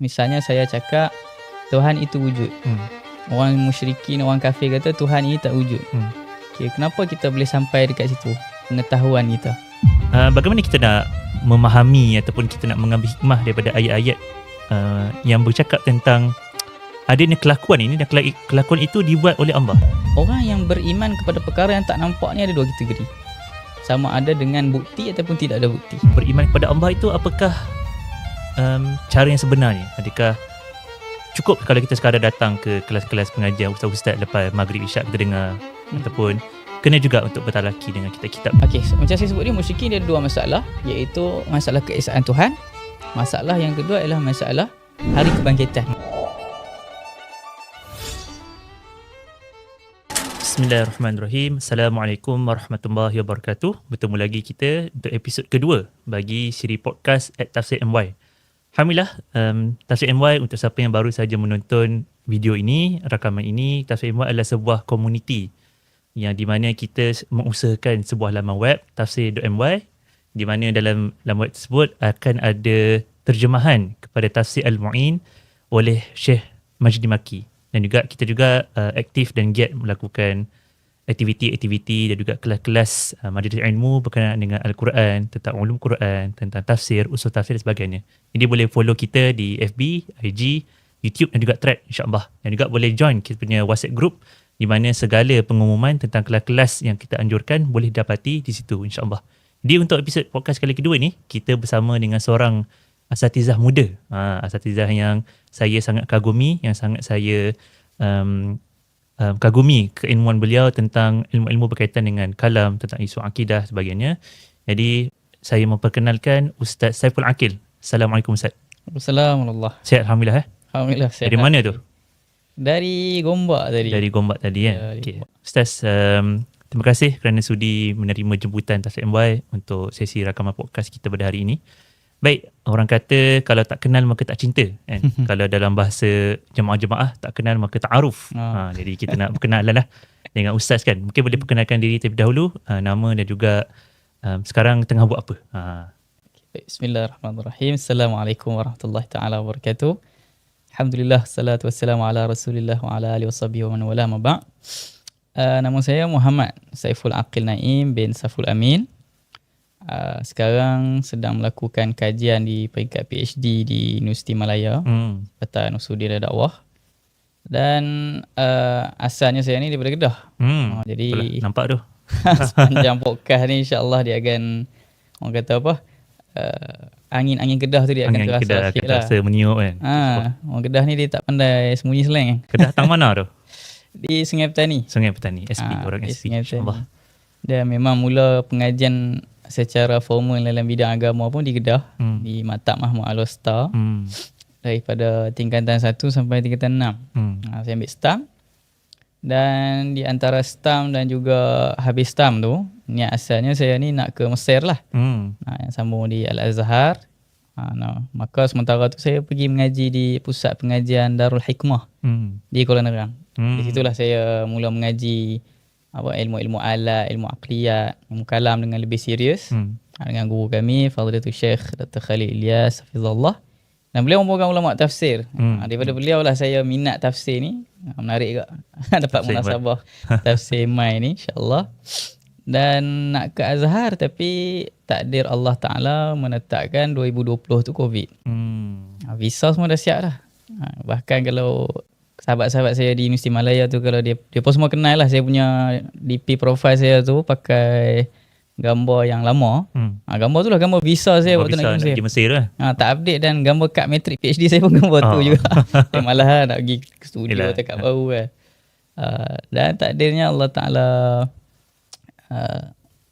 Misalnya saya cakap Tuhan itu wujud. Orang musyrikin, orang kafir kata Tuhan ini tak wujud. Okay, kenapa kita boleh sampai dekat situ? Pengetahuan kita. Bagaimana kita nak memahami ataupun kita nak mengambil hikmah daripada ayat-ayat yang bercakap tentang adanya kelakuan ini, dan kelakuan itu dibuat oleh Allah. Orang yang beriman kepada perkara yang tak nampak ni ada dua kategori. Sama ada dengan bukti ataupun tidak ada bukti. Beriman kepada Allah itu apakah cara yang sebenarnya? Adakah cukup kalau kita sekadar datang ke kelas-kelas pengajian ustaz-ustaz lepas maghrib isyak kita dengar, ataupun kena juga untuk bertalaki dengan kitab-kitab? Okey, macam saya sebut ni, musyrikin dia ada dua masalah, iaitu masalah keesaan Tuhan. Masalah yang kedua ialah masalah hari kebangkitan. Bismillahirrahmanirrahim. Assalamualaikum warahmatullahi wabarakatuh. Bertemu lagi kita untuk episod kedua bagi siri podcast @Tafsir MY. Alhamdulillah, Tafsir MY, untuk siapa yang baru saja menonton video ini, rakaman ini, Tafsir MY adalah sebuah komuniti yang di mana kita mengusahakan sebuah laman web, tafsir.my, di mana dalam laman web tersebut akan ada terjemahan kepada Tafsir Al-Mu'in oleh Syekh Majdi Maki. Dan juga kita juga aktif dan giat melakukan aktiviti-aktiviti dan juga kelas-kelas majlis ilmu berkenaan dengan Al-Quran, tentang ulum Quran, tentang tafsir, usul tafsir dan sebagainya. Jadi boleh follow kita di FB, IG, YouTube dan juga Thread, insyaAllah. Dan juga boleh join kita punya WhatsApp group di mana segala pengumuman tentang kelas-kelas yang kita anjurkan boleh dapati di situ, insyaAllah. Jadi untuk episod podcast kali kedua ni, kita bersama dengan seorang asatizah muda, asatizah yang saya sangat kagumi, yang sangat saya kagumi keilmuan beliau tentang ilmu-ilmu berkaitan dengan kalam, tentang isu akidah sebagainya. Jadi saya memperkenalkan Ustaz Saiful Aqil. Assalamualaikum Ustaz. Assalamualaikum. Sihat alhamdulillah. Alhamdulillah sihat. Dari mana tu? Dari Gombak tadi. Dari Gombak tadi kan. Ya, Okay. Ustaz, terima kasih kerana sudi menerima jemputan Tafsir MY untuk sesi rakaman podcast kita pada hari ini. Baik, orang kata kalau tak kenal maka tak cinta kan. Kalau dalam bahasa jemaah-jemaah, tak kenal maka ta'aruf. Jadi kita nak berkenalan lah dengan Ustaz kan. Mungkin boleh perkenalkan diri terlebih dahulu, nama dan juga sekarang tengah buat apa. Bismillahirrahmanirrahim. Assalamualaikum warahmatullahi taala wabarakatuh. Alhamdulillah, salatu wassalamu ala Rasulillah wa ala alihi washabihi wa man wala ma ba'. Nama saya Muhammad Saiful Aqil Naim bin Saful Amin. Sekarang sedang melakukan kajian di peringkat PhD di Universiti Malaya, Patan Usudin dan Dakwah. Dan asalnya saya ni daripada Kedah. Jadi itulah, nampak tu. sepanjang podcast ni insya-Allah dia akan, orang kata apa, angin-angin Kedah tu dia akan terasa sikit lah. Terasa meniup kan. Orang Kedah ni dia tak pandai sembunyi slang. Kedah tang mana tu? Di Sungai Petani. Sungai Petani, SP, orang SP. InsyaAllah. Dan memang mula pengajian secara formal dalam bidang agama pun di Kedah, di Maktab Mahmud Al-Wasta, daripada tingkatan 1 sampai tingkatan 6. Saya ambil STAM, dan di antara STAM dan juga habis STAM tu, niat asalnya saya ni nak ke Mesir lah, yang sambung di Al-Azhar. Maka sementara tu saya pergi mengaji di pusat pengajian Darul Hikmah di Kuala Nerang. Di situlah saya mula mengaji ilmu-ilmu alat, ilmu aqliyat, ilmu kalam dengan lebih serius, dengan guru kami Fadilatul Syekh Dr. Khalid Ilyas hafizallah. Dan beliau merupakan ulama tafsir. Daripada beliau lah saya minat tafsir ni. Menarik juga dapat munasabah tafsir mai ni, insya-Allah. Dan nak ke Azhar, tapi takdir Allah Taala menetapkan 2020 tu Covid. Visa semua dah siap dah. Bahkan kalau sahabat-sahabat saya di Universiti Malaya tu, kalau dia pun semua kenal lah saya punya DP profile saya tu pakai gambar yang lama. Gambar tu lah gambar visa saya waktu nak pergi Mesir lah. Tak update, dan gambar kad matrik PhD saya pun gambar tu juga. Saya malah nak pergi ke studio atau kad baru kan. Dan takdirnya Allah Ta'ala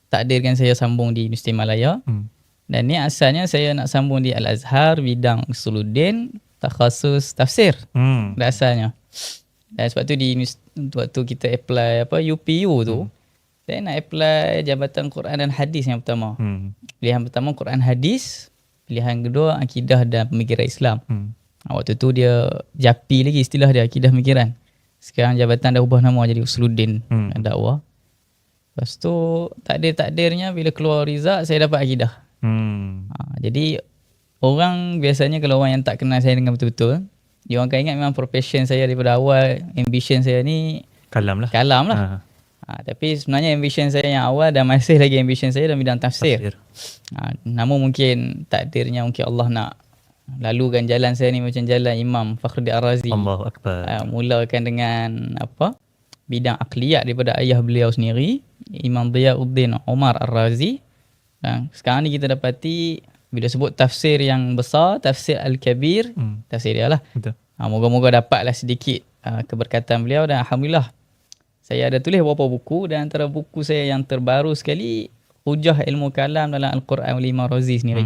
takdirkan saya sambung di Universiti Malaya. Dan ni asalnya saya nak sambung di Al-Azhar bidang Usuluddin, takhasus tafsir. Asalnya. Dan sebab tu waktu kita apply UPU tu, saya nak apply Jabatan Quran dan Hadis yang pertama. Pilihan pertama Quran Hadis, pilihan kedua akidah dan pemikiran Islam. Waktu tu dia JAPI lagi istilah dia, akidah pemikiran. Sekarang jabatan dah ubah nama jadi Usuluddin dan Dakwah. Lepas tu takdir-takdirnya bila keluar result saya dapat akidah. Jadi orang biasanya kalau orang yang tak kenal saya dengan betul-betul, dia orang akan ingat memang profession saya daripada awal, ambition saya ni Kalam lah. Tapi sebenarnya ambition saya yang awal dan masih lagi ambition saya dalam bidang tafsir. Namun mungkin takdirnya mungkin Allah nak lalukan jalan saya ni macam jalan Imam Fakhruddin Ar-Razi. Allahu Akbar. Mulakan dengan bidang akliyat daripada ayah beliau sendiri, Imam Diyauddin Umar Ar-Razi. Sekarang ni kita dapati bila sebut tafsir yang besar, tafsir Al-Kabir, tafsir dia lah. Betul. Moga-moga dapatlah sedikit keberkatan beliau, dan Alhamdulillah saya ada tulis beberapa buku, dan antara buku saya yang terbaru sekali Hujah Ilmu Kalam dalam Al-Quran oleh Imam Razi sendiri.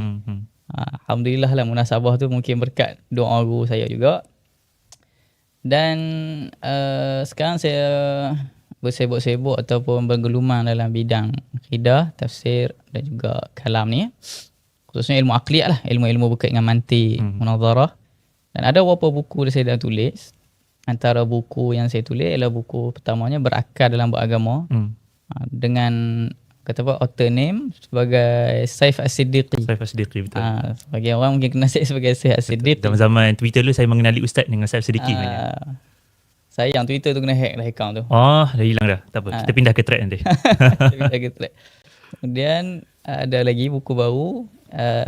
Alhamdulillah lah, munasabah tu mungkin berkat doa guru saya juga. Dan sekarang saya bersibuk-sibuk ataupun bergelumang dalam bidang akidah, tafsir dan juga kalam ni. Khususnya ilmu akliyat lah, ilmu-ilmu berkait dengan mantik, munazarah. Dan ada beberapa buku yang saya dah tulis. Antara buku yang saya tulis ialah buku pertamanya Berakal dalam Beragama. Dengan author name sebagai Saif As-Siddiqi. Saif As-Siddiqi, betul. Sebagai orang mungkin kenal saya sebagai Saif As-Siddiqi. Zaman Twitter dulu saya mengenali Ustaz dengan Saif As-Siddiqi. Sayang Twitter tu kena hack dah account tu. Dah hilang dah. Tak apa. Kita pindah ke thread nanti. Kemudian ada lagi buku baru,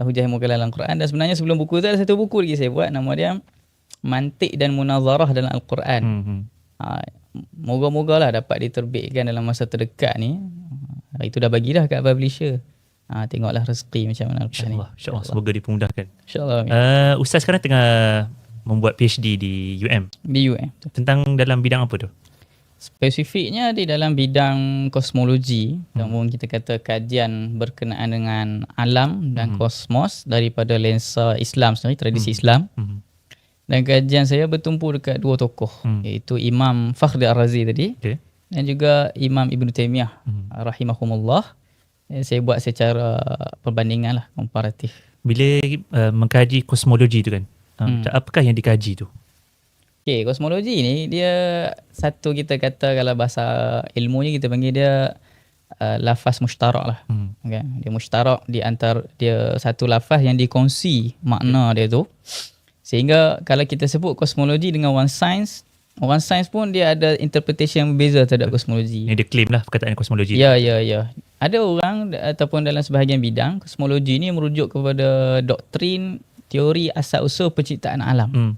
Hujah Ilmu Kalam dalam Al-Quran. Dan sebenarnya sebelum buku tu ada satu buku lagi saya buat, nama dia Mantik dan Munazarah dalam Al-Quran. Moga-moga lah dapat diterbitkan dalam masa terdekat ni. Itu dah bagi dah kat publisher. Tengoklah rezeki macam mana Al-Quran ni. InsyaAllah. Semoga dipermudahkan. InsyaAllah. Ustaz sekarang tengah membuat PhD di UM. Di UM. Tentang dalam bidang apa tu? Spesifiknya di dalam bidang kosmologi, namun kita kata kajian berkenaan dengan alam dan kosmos daripada lensa Islam sendiri, tradisi Islam. Dan kajian saya bertumpu dekat dua tokoh, iaitu Imam Fakhruddin Ar-Razi tadi, dan juga Imam Ibn Taymiyah rahimahumullah. Saya buat secara perbandingan lah, komparatif. Bila mengkaji kosmologi tu kan, apakah yang dikaji tu? Okay, kosmologi ni dia satu, kita kata kalau bahasa ilmunya kita panggil dia lafaz mushtarak lah. Okay. Dia mushtarak di antara, dia satu lafaz yang dikongsi makna dia tu. Sehingga kalau kita sebut kosmologi dengan orang sains pun dia ada interpretation yang berbeza terhadap kosmologi. Yang dia claim lah perkataan kosmologi. Ya. Ada orang ataupun dalam sebahagian bidang, kosmologi ni merujuk kepada doktrin teori asal-usul penciptaan alam.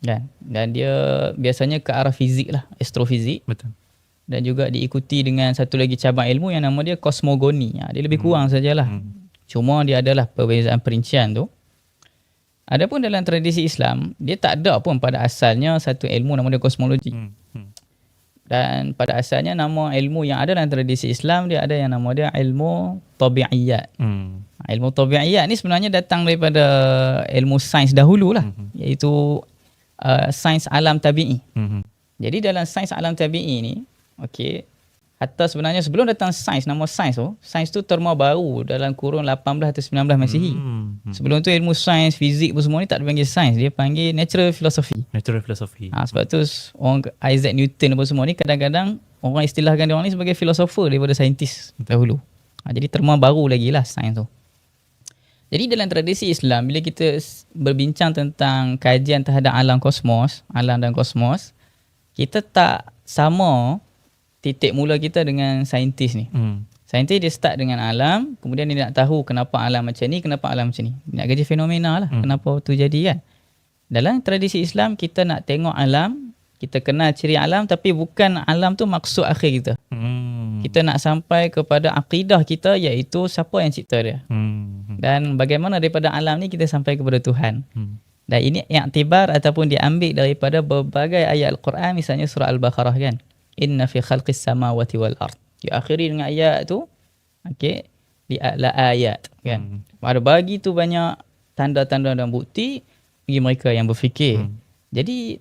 Kan? Dan dia biasanya ke arah fizik lah, astrofizik. Betul. Dan juga diikuti dengan satu lagi cabang ilmu yang nama dia kosmogoni. Dia lebih kurang sajalah. Cuma dia adalah perbezaan perincian tu. Adapun dalam tradisi Islam, dia tak ada pun pada asalnya satu ilmu nama dia kosmologi. Dan pada asalnya nama ilmu yang ada dalam tradisi Islam, dia ada yang nama dia ilmu tabi'iyat. Ilmu tabi'iyat ni sebenarnya datang daripada ilmu sains dahulu lah. Iaitu sains alam tabi'i. Jadi dalam sains alam tabi'i ni, hatta sebenarnya sebelum datang sains, nama sains tu terma baru dalam kurun 18 atau 19 Masihi. Sebelum tu ilmu sains, fizik pun semua ni tak dipanggil sains, dia panggil natural philosophy. Sebab tu orang Isaac Newton apa semua ni kadang-kadang orang istilahkan dia orang ni sebagai filosofer daripada saintis dahulu. Jadi terma baru lagi lah sains tu. Jadi dalam tradisi Islam, bila kita berbincang tentang kajian terhadap alam dan kosmos, kita tak sama titik mula kita dengan saintis ni. Saintis dia start dengan alam, kemudian dia nak tahu kenapa alam macam ni, kenapa alam macam ni. Dia nak kaji fenomena lah, kenapa tu jadi kan. Dalam tradisi Islam, kita nak tengok alam, kita kenal ciri alam, tapi bukan alam tu maksud akhir kita. Kita nak sampai kepada akidah kita, iaitu siapa yang cipta dia. Dan bagaimana daripada alam ni kita sampai kepada Tuhan. Dan ini i'tibar ataupun diambil daripada berbagai ayat Al-Quran, misalnya surah Al-Baqarah kan. Inna fi khalqis samawati wal ard. Diakhiri dengan ayat tu, la ayat kan. Ada bagi tu banyak tanda-tanda dan bukti bagi mereka yang berfikir. Jadi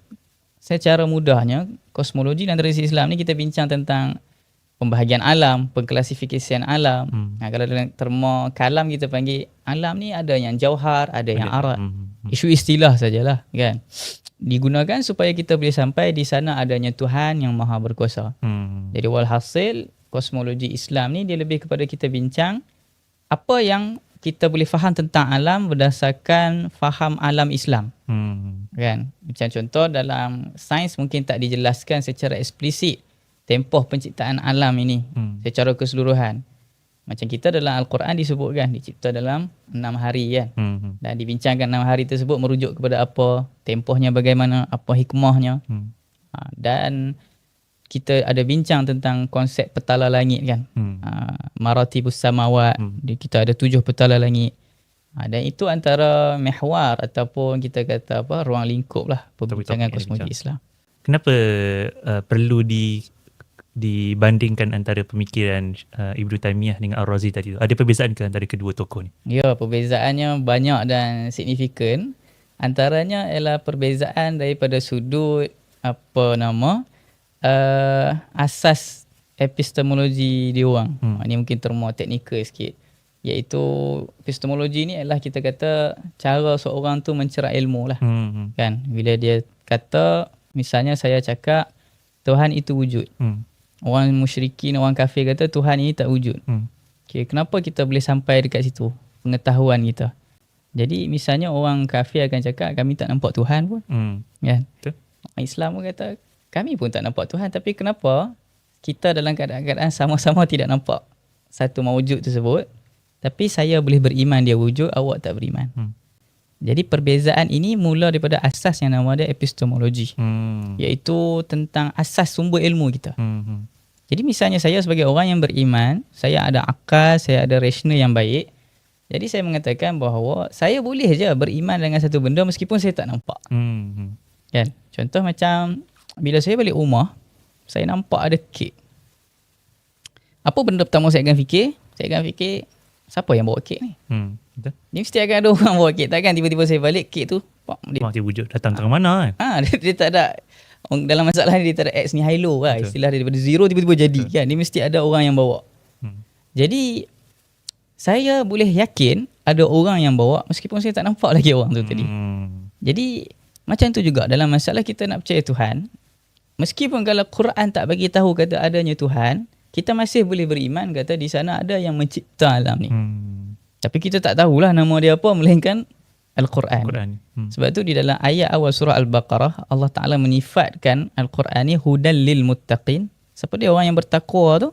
secara mudahnya kosmologi dan tradisi Islam ni kita bincang tentang pembahagian alam, pengklasifikasian alam. Kalau dalam terma kalam kita panggil alam ni ada yang jauhar, ada yang arat. Isu istilah sajalah kan. Digunakan supaya kita boleh sampai di sana adanya Tuhan yang Maha Berkuasa. Jadi walhasil kosmologi Islam ni dia lebih kepada kita bincang apa yang kita boleh faham tentang alam berdasarkan faham alam Islam. Kan? Macam contoh dalam sains mungkin tak dijelaskan secara eksplisit tempoh penciptaan alam ini secara keseluruhan. Macam kita dalam Al-Quran disebutkan dicipta dalam 6 hari kan. Dan dibincangkan 6 hari tersebut merujuk kepada apa, tempohnya bagaimana, apa hikmahnya. Dan kita ada bincang tentang konsep petala langit kan. Maratibus samawat. Kita ada 7 petala langit. Dan itu antara mihwar ataupun kita kata apa, ruang lingkup lah perbincangan kosmologi Islam. Kenapa perlu dibandingkan antara pemikiran Ibnu Taimiyah dengan Ar-Razi tadi tu? Ada perbezaan ke antara kedua tokoh ni? Ya, perbezaannya banyak dan signifikan. Antaranya ialah perbezaan daripada sudut asas epistemologi dia orang. Ini mungkin terma teknikal sikit. Iaitu epistemologi ni adalah kita kata cara seorang tu mencerah ilmu lah. Kan? Bila dia kata, misalnya saya cakap Tuhan itu wujud. Orang musyrikin, orang kafir kata Tuhan ini tak wujud. Okay, kenapa kita boleh sampai dekat situ? Pengetahuan kita. Jadi misalnya orang kafir akan cakap kami tak nampak Tuhan pun. Kan? Orang Islam pun kata kami pun tak nampak Tuhan. Tapi kenapa kita dalam keadaan sama-sama tidak nampak satu mawujud tersebut, tapi saya boleh beriman dia wujud, awak tak beriman. Jadi perbezaan ini mula daripada asas yang nama dia epistemologi. Iaitu tentang asas sumber ilmu kita. Jadi misalnya saya sebagai orang yang beriman, saya ada akal, saya ada rasional yang baik. Jadi saya mengatakan bahawa saya boleh je beriman dengan satu benda meskipun saya tak nampak. Kan? Contoh macam bila saya balik rumah, saya nampak ada kek. Apa benda pertama saya akan fikir? Saya akan fikir, siapa yang bawa kek ni? Betul. Ni mesti akan ada orang bawa kek. Takkan tiba-tiba saya balik kek tu dia wujud datang dari mana kan? Dia tak ada, dalam masalah ni dia tak ada ex nihilo lah. Istilah dia daripada zero tiba-tiba jadi. Kan? Dia mesti ada orang yang bawa. Jadi saya boleh yakin ada orang yang bawa meskipun saya tak nampak lagi orang tu tadi. Jadi macam tu juga dalam masalah kita nak percaya Tuhan. Meskipun kalau Quran tak bagi tahu kata adanya Tuhan, kita masih boleh beriman kata di sana ada yang mencipta alam ni. Tapi kita tak tahulah nama dia apa melainkan Al-Quran. Sebab tu di dalam ayat awal surah Al-Baqarah Allah Ta'ala menifatkan Al-Quran ni hudan lil muttaqin. Siapa dia orang yang bertakwa tu?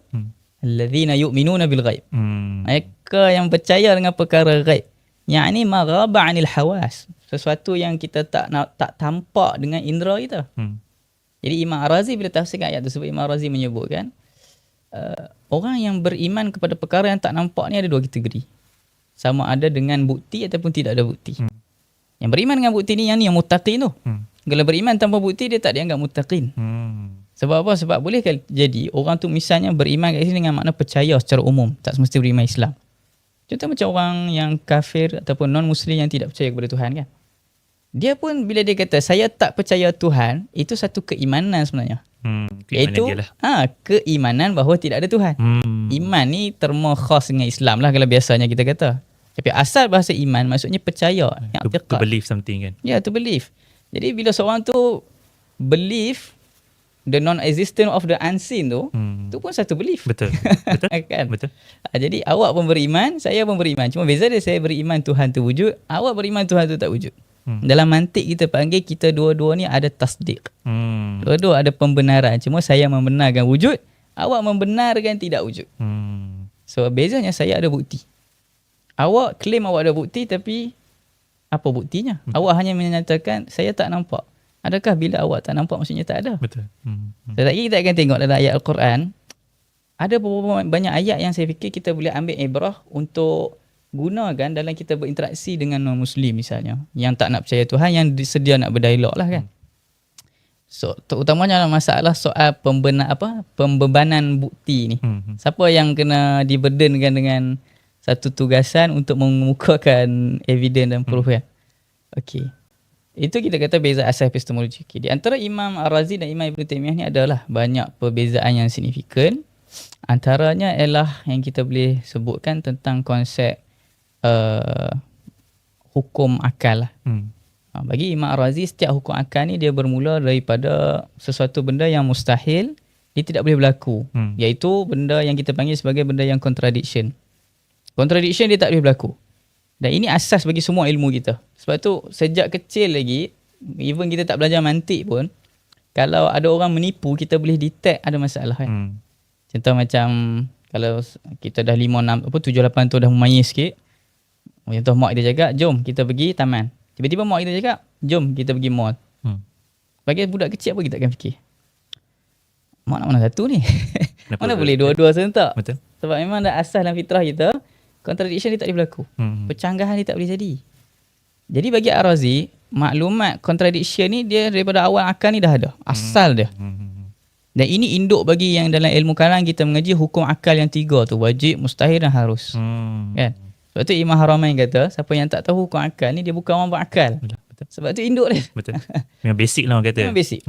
Alladzina yu'minuna bil ghaib. Mereka yang percaya dengan perkara ghaib. Yang ni maghaba 'anil hawas. Sesuatu yang kita tak tampak dengan indera kita. Jadi Imam Ar-Razi bila tafsirkan ayat tersebut, Imam Ar-Razi menyebutkan orang yang beriman kepada perkara yang tak nampak ni ada dua kategori. Sama ada dengan bukti ataupun tidak ada bukti. Yang beriman dengan bukti ni, yang muttaqin tu. Kalau beriman tanpa bukti, dia tak dianggap muttaqin. Sebab apa? Sebab boleh jadi orang tu misalnya beriman kat sini dengan makna percaya secara umum, tak semesti beriman Islam. Contoh macam orang yang kafir ataupun non-Muslim yang tidak percaya kepada Tuhan kan. Dia pun bila dia kata saya tak percaya Tuhan, itu satu keimanan sebenarnya. Iaitu keimanan bahawa tidak ada Tuhan. Iman ni terma khas dengan Islam lah kalau biasanya kita kata. Tapi asal bahasa iman maksudnya percaya. To believe something kan. Ya, to believe. Jadi bila seorang tu believe the non-existence of the unseen tu, tu pun satu belief. Betul. Kan? Betul. Jadi awak pun beriman, saya pun beriman. Cuma beza dia, saya beriman Tuhan tu wujud, awak beriman Tuhan tu tak wujud. Dalam mantik kita panggil, kita dua-dua ni ada tasdik. Dua-dua ada pembenaran. Cuma saya membenarkan wujud, awak membenarkan tidak wujud. So bezanya saya ada bukti. Awak claim awak ada bukti, tapi apa buktinya? Awak hanya menyatakan saya tak nampak. Adakah bila awak tak nampak maksudnya tak ada? Betul. Lagi kita akan tengok dalam ayat Al-Quran, ada beberapa banyak ayat yang saya fikir kita boleh ambil ibrah untuk gunakan dalam kita berinteraksi dengan non-Muslim misalnya, yang tak nak percaya Tuhan, yang sedia nak berdialog lah kan. So terutamanya dalam masalah soal pembebanan bukti ni. Siapa yang kena diburdenkan dengan satu tugasan untuk mengemukakan evidence dan proof kan. Okey. Itu kita kata beza asas epistemologi. Di antara Imam Ar-Razi dan Imam Ibn Taimiyah ni adalah banyak perbezaan yang signifikan. Antaranya ialah yang kita boleh sebutkan tentang konsep hukum akal lah. Bagi Imam Ar-Razi, setiap hukum akal ni dia bermula daripada sesuatu benda yang mustahil, dia tidak boleh berlaku. Iaitu benda yang kita panggil sebagai benda yang contradiction. Contradiction dia tak boleh berlaku. Dan ini asas bagi semua ilmu kita. Sebab tu sejak kecil lagi, even kita tak belajar mantik pun, kalau ada orang menipu, kita boleh detect ada masalah kan. Contoh macam kalau kita dah 5, 6, 7, 8 tu dah memayis sikit. Contoh mak kita cakap, jom kita pergi taman. Tiba-tiba mak kita cakap, jom kita pergi mall. Bagi budak kecil apa kita akan fikir? Mak nak mana satu ni? Mana boleh dua-dua serentak? Betul. Sebab memang dah asas dalam fitrah kita, contradiction dia tak boleh berlaku. Percanggahan dia tak boleh jadi. Jadi bagi Ar-Razi, maklumat contradiction ni dia daripada awal akal ni dah ada. Asal dia. Dan ini induk bagi yang dalam ilmu kalam kita mengaji hukum akal yang 3 tu. Wajib, mustahil dan harus. Kan? Sebab tu Imam Haramain kata, siapa yang tak tahu hukum akal ni, dia bukan orang berakal. Betul. Sebab tu induk dia. Betul. Memang basic lah orang kata. Memang basic.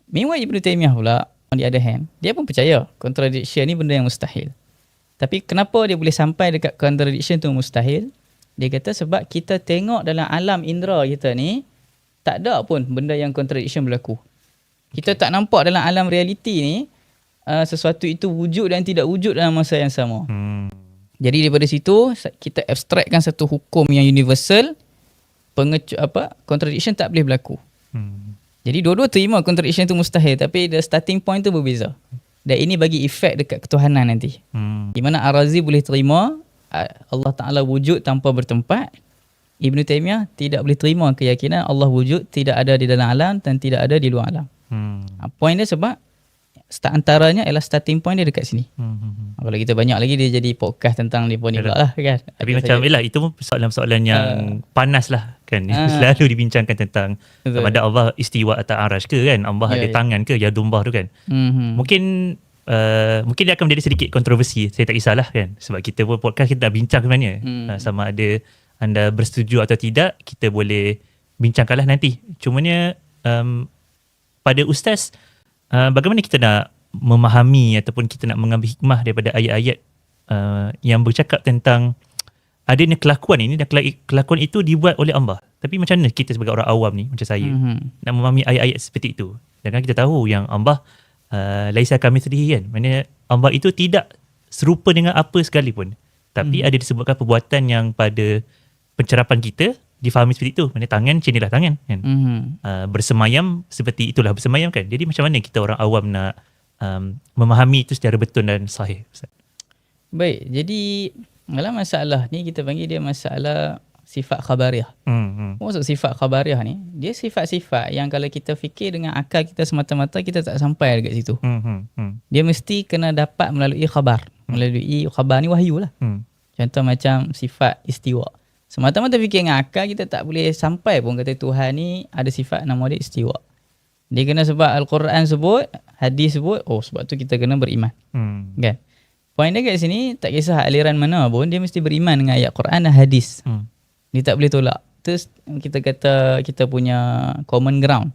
Meanwhile Ibn Taymiyah pula, on the other hand, dia pun percaya contradiction ni benda yang mustahil. Tapi kenapa dia boleh sampai dekat contradiction tu mustahil? Dia kata sebab kita tengok dalam alam indera kita ni, tak ada pun benda yang contradiction berlaku. Kita tak nampak dalam alam realiti ni, sesuatu itu wujud dan tidak wujud dalam masa yang sama. Jadi daripada situ, kita abstrakkan satu hukum yang universal, contradiction tak boleh berlaku. Jadi dua-dua terima contradiction tu mustahil, tapi the starting point tu berbeza. Dan ini bagi efek dekat ketuhanan nanti. Di mana Ar-Razi boleh terima Allah Ta'ala wujud tanpa bertempat. Ibn Taymiyah tidak boleh terima keyakinan Allah wujud tidak ada di dalam alam dan tidak ada di luar alam. Point dia sebab antaranya ialah starting point dia dekat sini. Kalau kita banyak lagi dia jadi podcast tentang ni pun ni pula lah kan. Tapi macam itu pun soalan-soalan yang panas lah kan. Selalu dibincangkan tentang sama ada Allah istiwa atas arash ke kan. Allah ada tangan ke, yadumbah tu kan. Mungkin dia akan menjadi sedikit kontroversi. Saya tak kisahlah kan. Sebab kita pun podcast kita dah bincang sebenarnya. Sama ada anda bersetuju atau tidak, kita boleh bincangkanlah nanti. Cumanya pada ustaz, bagaimana kita nak memahami ataupun kita nak mengambil hikmah daripada ayat-ayat yang bercakap tentang adanya kelakuan ini dan kelakuan itu dibuat oleh Allah. Tapi macam mana kita sebagai orang awam ni, macam saya, nak memahami ayat-ayat seperti itu? Dan kita tahu yang Allah laisa kamitslihi kan. Maksudnya Allah itu tidak serupa dengan apa sekalipun. Tapi ada disebutkan perbuatan yang pada pencerapan kita difahami seperti itu. Maksudnya tangan, cinilah tangan kan. Bersemayam seperti itulah bersemayam kan. Jadi macam mana kita orang awam nak memahami itu secara betul dan sahih? Baik, jadi dalam masalah ni kita panggil dia masalah sifat khabariyah. Maksud sifat khabariyah ni, dia sifat-sifat yang kalau kita fikir dengan akal kita semata-mata, kita tak sampai dekat situ. Dia mesti kena dapat melalui khabar. Melalui khabar ni wahyu lah. Contoh macam sifat istiwa. Semata-mata fikir dengan akal, kita tak boleh sampai pun kata Tuhan ni ada sifat nama dia istiwa. Dia kena sebab Al-Quran sebut, hadis sebut, sebab tu kita kena beriman. Kan? Poin dia kat sini, tak kisah aliran mana pun, dia mesti beriman dengan ayat Quran dan hadis. Dia tak boleh tolak. Terus kita kata kita punya common ground.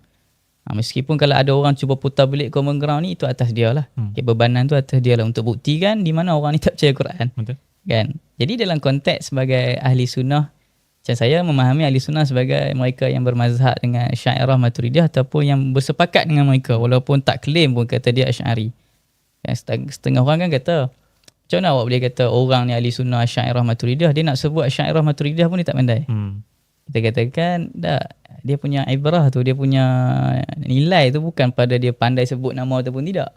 Meskipun kalau ada orang cuba putar balik common ground ni, itu atas dia lah. Bebanan tu atas dia lah untuk buktikan di mana orang ni tak percaya Quran. Betul. Kan? Jadi dalam konteks sebagai ahli sunnah, macam saya memahami ahli sunnah sebagai mereka yang bermazhab dengan Asy'ariyah Maturidiyah ataupun yang bersepakat dengan mereka walaupun tak claim pun kata dia Asy'ari. Setengah orang kan kata, macam mana awak boleh kata orang ni ahli sunnah Asy'ariyah Maturidiyah, dia nak sebut Asy'ariyah Maturidiyah pun dia tak pandai. Kita katakan dia punya ibrah tu, dia punya nilai tu bukan pada dia pandai sebut nama ataupun tidak.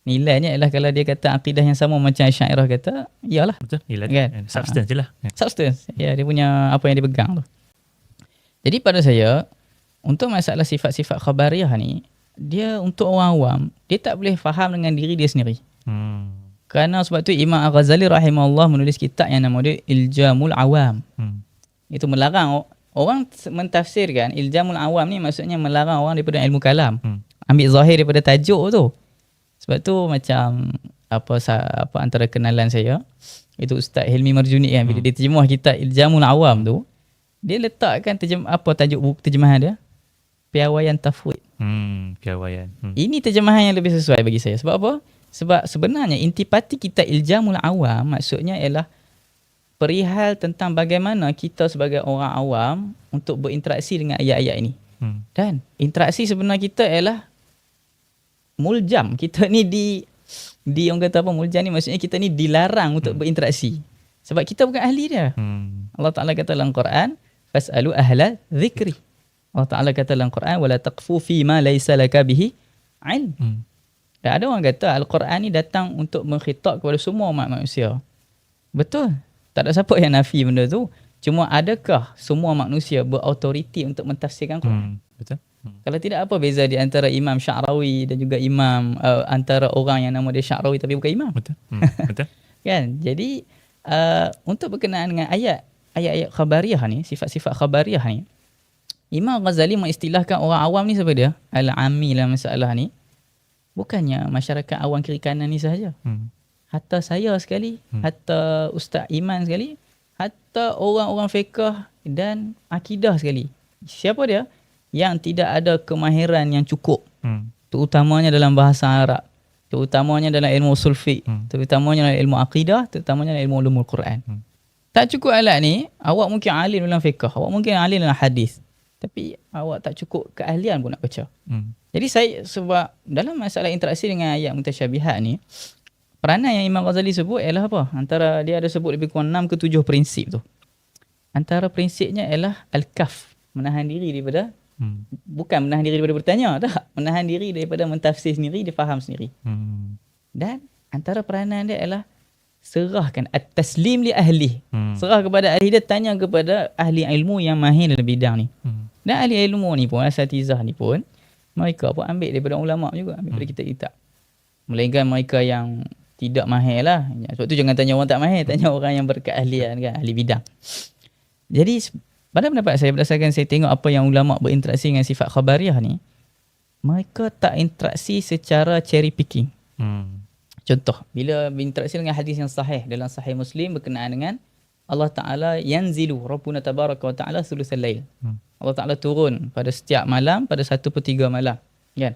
Nilainya ialah kalau dia kata akidah yang sama macam Asy'ariyah kata, iyalah. Betul. Nilai kan? Substance je lah. Substance. Ya, dia punya apa yang dia pegang tu. Jadi pada saya, untuk masalah sifat-sifat khabariyah ni, dia untuk orang awam, dia tak boleh faham dengan diri dia sendiri. Kerana sebab tu Imam Al-Ghazali rahimahullah menulis kitab yang nama dia Iljamul Awam. Itu melarang orang mentafsirkan Iljamul Awam ni maksudnya melarang orang daripada ilmu kalam. Ambil zahir daripada tajuk tu. Sebab tu macam apa antara kenalan saya, itu Ustaz Hilmi Marjuni kan, bila dia terjemah kitab Iljamul Awam tu, dia letakkan tajuk buku terjemahan dia, Piawaian Tafwid. Piawaian. Ini terjemahan yang lebih sesuai bagi saya. Sebab apa? Sebab sebenarnya intipati kitab Iljamul Awam maksudnya ialah perihal tentang bagaimana kita sebagai orang awam untuk berinteraksi dengan ayat-ayat ini. Dan interaksi sebenar kita ialah muljam. Kita ni di orang kata apa, muljam ni maksudnya kita ni dilarang untuk berinteraksi. Sebab kita bukan ahli dia. Allah Ta'ala kata dalam Quran, fas'alu ahla dhikri. Allah Ta'ala kata dalam Quran, wala taqfu fi ma laysa laka bihi ilm. Dan ada orang kata Al-Quran ni datang untuk mengkhitab kepada semua umat manusia. Betul. Tak ada siapa yang nafi benda tu. Cuma adakah semua manusia berautoriti untuk mentafsirkan Quran? Betul. Kalau tidak, apa beza di antara Imam Sya'rawi dan juga imam antara orang yang nama dia Sya'rawi tapi bukan imam? Betul. Betul. Kan? Jadi untuk berkenaan dengan ayat-ayat khabariyah ni, sifat-sifat khabariyah ni, Imam Ghazali mengistilahkan orang awam ni siapa dia? Al-Ami dalam masalah ni. Bukannya masyarakat awam kiri kanan ni sahaja. Hatta saya sekali, hatta Ustaz Iman sekali, hatta orang-orang fiqh dan akidah sekali. Siapa dia? Yang tidak ada kemahiran yang cukup. Terutamanya dalam bahasa Arab, terutamanya dalam ilmu usul fiqh, terutamanya dalam ilmu akidah, terutamanya dalam ilmu ulumul Quran. Tak cukup alat ni, awak mungkin alim dalam fiqh, awak mungkin alim dalam hadis, tapi awak tak cukup keahlian pun nak baca. Jadi sebab dalam masalah interaksi dengan ayat mutasyabihat ni, peranan yang Imam Ghazali sebut ialah apa? Antara dia ada sebut lebih kurang 6 ke 7 prinsip tu. Antara prinsipnya ialah al-kaf, menahan diri daripada bukan menahan diri daripada bertanya, tak. Menahan diri daripada mentafsir sendiri, dia faham sendiri. Dan antara peranan dia ialah serahkan at-taslim li ahli. Serah kepada ahli dia, tanya kepada ahli ilmu yang mahir dalam bidang ni. Dan ahli ilmu ni pun, asatizah ni pun, mereka pun ambil daripada ulama juga, ambil daripada kitab. Melainkan mereka yang tidak mahir lah. Sebab tu jangan tanya orang tak mahir, tanya orang yang berkeahlian kan, ahli bidang. Jadi pada pendapat saya, berdasarkan saya tengok apa yang ulama berinteraksi dengan sifat khabariyah ni, mereka tak interaksi secara cherry picking. Contoh, bila berinteraksi dengan hadis yang sahih dalam Sahih Muslim berkenaan dengan Allah Ta'ala yanzilu Rabbuna tabaraka wa ta'ala sulusal lail. Allah Ta'ala turun pada setiap malam, pada 1/3 malam. Kan?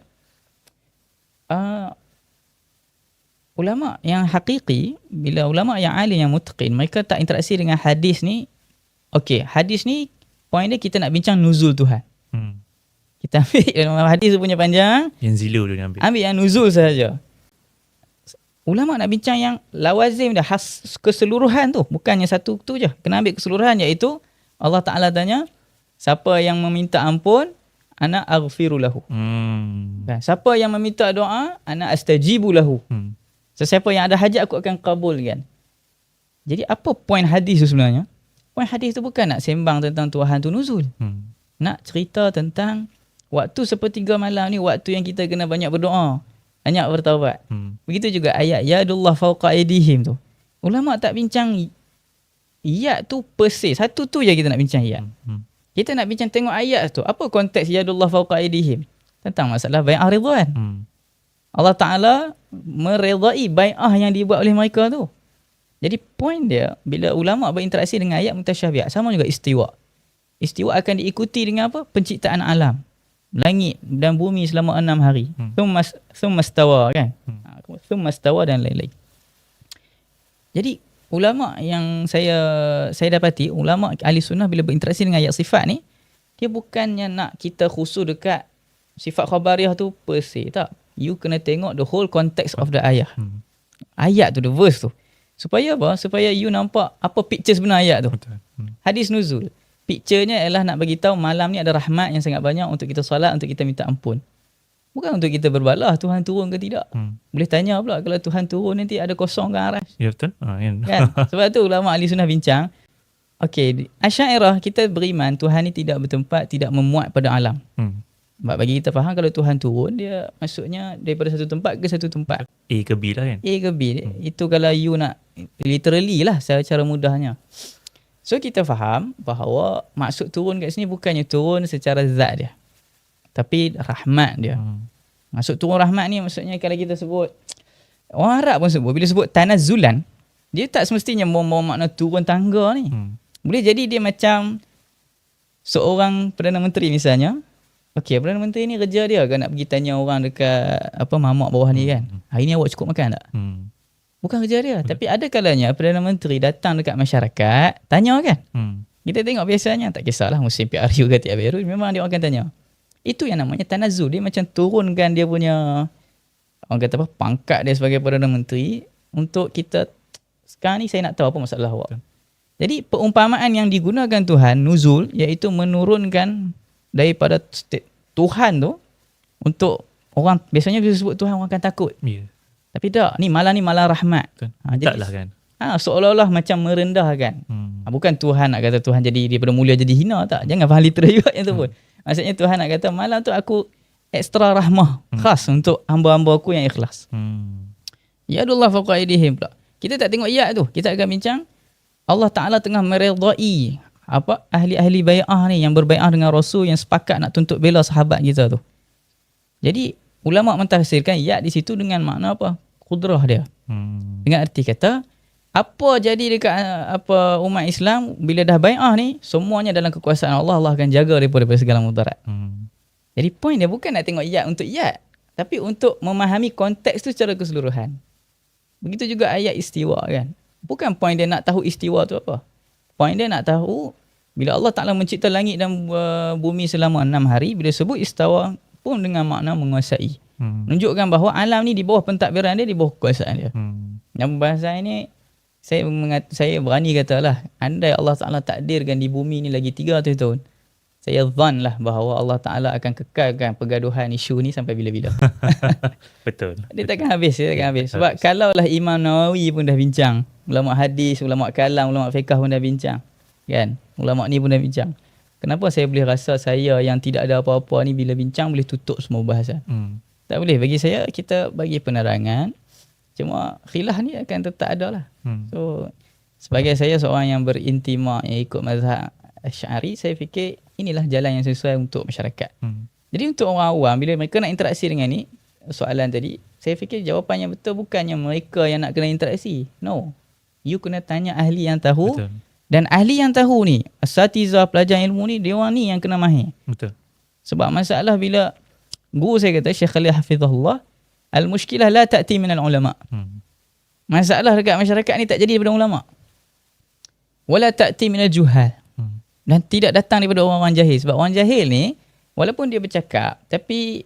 Ulama yang hakiki, bila ulama yang alim, yang mutqin, mereka tak interaksi dengan hadis ni. Okey, hadis ni point dia kita nak bincang nuzul Tuhan. Kita ambil hadis tu punya panjang, yang zilu dia ambil yang nuzul sahaja. Ulama nak bincang yang lawazim dah, keseluruhan tu, bukannya satu tu je. Kena ambil keseluruhan, iaitu Allah Ta'ala tanya, siapa yang meminta ampun, ana aghfiru lahu. Siapa yang meminta doa, ana astajibu lahu. Sesiapa yang ada hajat, aku akan kabulkan. Jadi apa point hadis tu sebenarnya? Point hadis tu bukan nak sembang tentang Tuhan tu nuzul. Nak cerita tentang waktu 1/3 malam ni, waktu yang kita kena banyak berdoa, banyak bertaubat. Begitu juga ayat yadullah fawqa aydihim tu. Ulama tak bincang ayat tu persis. Satu tu je kita nak bincang ayat. Kita nak bincang tengok ayat tu. Apa konteks yadullah fawqa aydihim? Tentang masalah bai'ah ridwan. Allah Ta'ala meredai bai'ah yang dibuat oleh mereka tu. Jadi point dia, bila ulama berinteraksi dengan ayat mutasyabihat, sama juga istiwa. Istiwa akan diikuti dengan apa? Penciptaan alam. Langit dan bumi selama 6 hari. Thumma stawa kan? Thumma stawa dan lain-lain. Jadi ulama yang saya dapati, ulama ahli sunnah bila berinteraksi dengan ayat sifat ni, dia bukannya nak kita khusus dekat sifat khabariyah tu per se, tak. You kena tengok the whole context of the ayat. Ayat tu, the verse tu. Supaya apa? Supaya you nampak apa picture sebenar ayat tu. Hadis nuzul. Picturenya ialah nak bagi tahu malam ni ada rahmat yang sangat banyak untuk kita solat, untuk kita minta ampun. Bukan untuk kita berbalah Tuhan turun ke tidak. Boleh tanya pula kalau Tuhan turun nanti ada kosong ke arasy. Ya betul. Kan? Sebab tu ulama ahli sunnah bincang. Okey, Asy'ariyah kita beriman Tuhan ni tidak bertempat, tidak memuat pada alam. Sebab bagi kita faham kalau Tuhan turun, dia maksudnya daripada satu tempat ke satu tempat. A ke B lah kan? A ke B. Itu kalau you nak literally lah secara mudahnya. So kita faham bahawa maksud turun kat sini bukannya turun secara zat dia, tapi rahmat dia. Maksud turun rahmat ni maksudnya kalau kita sebut, orang Arab pun sebut, bila sebut tanazzulan, dia tak semestinya membawa makna turun tangga ni. Boleh jadi dia macam seorang Perdana Menteri misalnya. Okey, Perdana Menteri ni kerja dia kan nak pergi tanya orang dekat mamak bawah ni kan. Hari ni awak cukup makan tak? Bukan kerja dia. Tapi ada kalanya Perdana Menteri datang dekat masyarakat, tanya kan. Kita tengok biasanya, tak kisahlah musim PRU ke tiap PRU, memang dia akan tanya. Itu yang namanya tanazzul. Dia macam turunkan dia punya, orang kata apa, pangkat dia sebagai Perdana Menteri untuk kita, sekarang ni saya nak tahu apa masalah awak. Jadi perumpamaan yang digunakan Tuhan, nuzul, iaitu menurunkan daripada Tuhan tu untuk orang, biasanya bila sebut Tuhan orang akan takut. Ya. Tapi tak, ni malah rahmat. Jadi lah kan. Seolah-olah macam merendahkan. Bukan Tuhan nak kata Tuhan jadi daripada mulia jadi hina, tak. Jangan faham literal juga yang tu pun. Maksudnya Tuhan nak kata malah tu aku ekstra rahmah khas untuk hamba-hamba aku yang ikhlas. Yadullah fawqa aydihim pula. Kita tak tengok yad tu. Kita akan bincang Allah Ta'ala tengah meredai ahli-ahli bai'ah ni yang berbai'ah dengan Rasul yang sepakat nak tuntut bela sahabat kita tu. Jadi ulama mentafsirkan yad di situ dengan makna apa? Qudrah dia. Dengan arti kata apa jadi dekat umat Islam bila dah bai'ah ni, semuanya dalam kekuasaan Allah akan jaga daripada segala mudarat. Jadi point dia bukan nak tengok yad untuk yad, tapi untuk memahami konteks tu secara keseluruhan. Begitu juga ayat istiwa kan. Bukan point dia nak tahu istiwa tu apa. Point dia nak tahu bila Allah Ta'ala mencipta langit dan bumi selama 6 hari, bila sebut istawa pun dengan makna menguasai. Menunjukkan bahawa alam ni di bawah pentadbiran dia, di bawah kekuasaan dia. Dalam bahasa ini saya berani katalah, andai Allah Ta'ala takdirkan di bumi ni lagi 300 tahun, saya zan lah bahawa Allah Ta'ala akan kekalkan pergaduhan isu ni sampai bila-bila. Betul. Dia takkan habis. Sebab kalaulah Imam Nawawi pun dah bincang, ulama hadis, ulama kalam, ulama fiqh pun dah bincang, kan? Ulama ni pun dah bincang. Kenapa saya boleh rasa saya yang tidak ada apa-apa ni bila bincang boleh tutup semua bahasan? Tak boleh. Bagi saya, kita bagi penerangan. Cuma khilaf ni akan tetap ada lah. So, sebagai saya seorang yang berintimak, yang ikut mazhab Asy'ari, saya fikir inilah jalan yang sesuai untuk masyarakat. Jadi untuk orang awam, bila mereka nak interaksi dengan ni, soalan tadi, saya fikir jawapan yang betul bukannya mereka yang nak kena interaksi. No. You kena tanya ahli yang tahu. Betul. Dan ahli yang tahu ni, asatizah, pelajar ilmu ni, dia orang ni yang kena mahir. Betul. Sebab masalah bila guru saya kata, Syekh Khalil Hafizahullah, al-mushkilah la ta'ti minal ulama'. Masalah dekat masyarakat ni tak jadi daripada ulama'. Wala ta'ti minal juhal. Dan tidak datang daripada orang-orang jahil. Sebab orang jahil ni, walaupun dia bercakap, tapi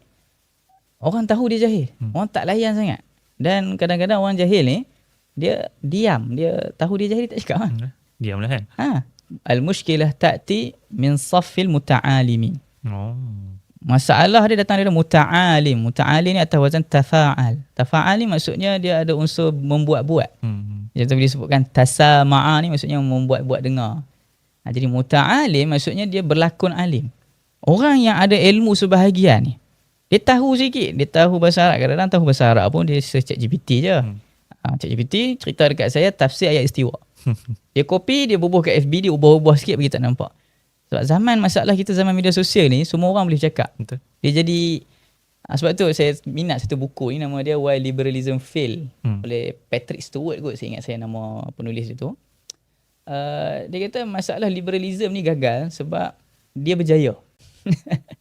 orang tahu dia jahil. Orang tak layan sangat. Dan kadang-kadang orang jahil ni, dia diam. Dia tahu dia jahil, tak cakap. Diamlah kan? Al-mushkilah ta'ti min saffil muta'alimin. Masalah dia datang dari muta'alim. Muta'alim ni atas wazan tafa'al. Tafa'al ni maksudnya dia ada unsur membuat-buat. Jadi bila disebutkan tasama'a ni maksudnya membuat-buat dengar. Jadi muta'alim maksudnya dia berlakon alim. Orang yang ada ilmu sebahagian ni, dia tahu sikit. Dia tahu bahasa Arab. Kadang-kadang tahu bahasa Arab pun dia search ChatGPT je. ChatGPT cerita dekat saya tafsir ayat istiwa. Dia copy, dia bubuh kat FB, dia ubah-ubah sikit bagi tak nampak. Sebab masalah kita zaman media sosial ni, semua orang boleh cakap. Betul. Dia jadi, sebab tu saya minat satu buku ni, nama dia Why Liberalism Fail, oleh Patrick Stewart kot, saya ingat saya nama penulis itu. Dia kata masalah liberalism ni gagal sebab dia berjaya.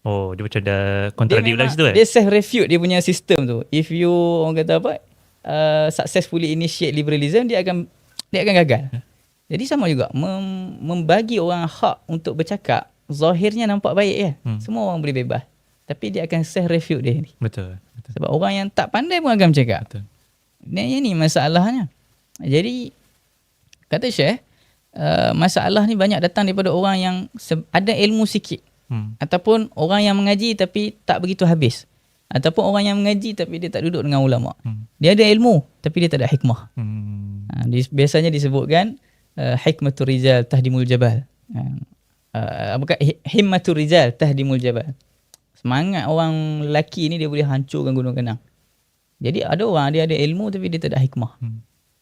Dia macam dah contradict lah situ kan? Dia self-refute dia punya sistem tu. If you, orang kata apa, successfully initiate liberalism, dia akan gagal. Jadi sama juga, membagi orang hak untuk bercakap, zahirnya nampak baik ya. Semua orang boleh bebas. Tapi dia akan self-refute dia ni. Betul. Sebab orang yang tak pandai pun akan bercakap. Betul. Ini masalahnya. Jadi, kata Syekh, masalah ni banyak datang daripada orang yang ada ilmu sikit. Ataupun orang yang mengaji tapi tak begitu habis. Ataupun orang yang mengaji tapi dia tak duduk dengan ulama'. Dia ada ilmu tapi dia tak ada hikmah. Biasanya disebutkan hikmatul rizal tahdimul jabal. Bukan himmatul rizal tahdimul jabal. Semangat orang lelaki ni dia boleh hancurkan gunung kenang. Jadi ada orang dia ada ilmu tapi dia tak ada hikmah.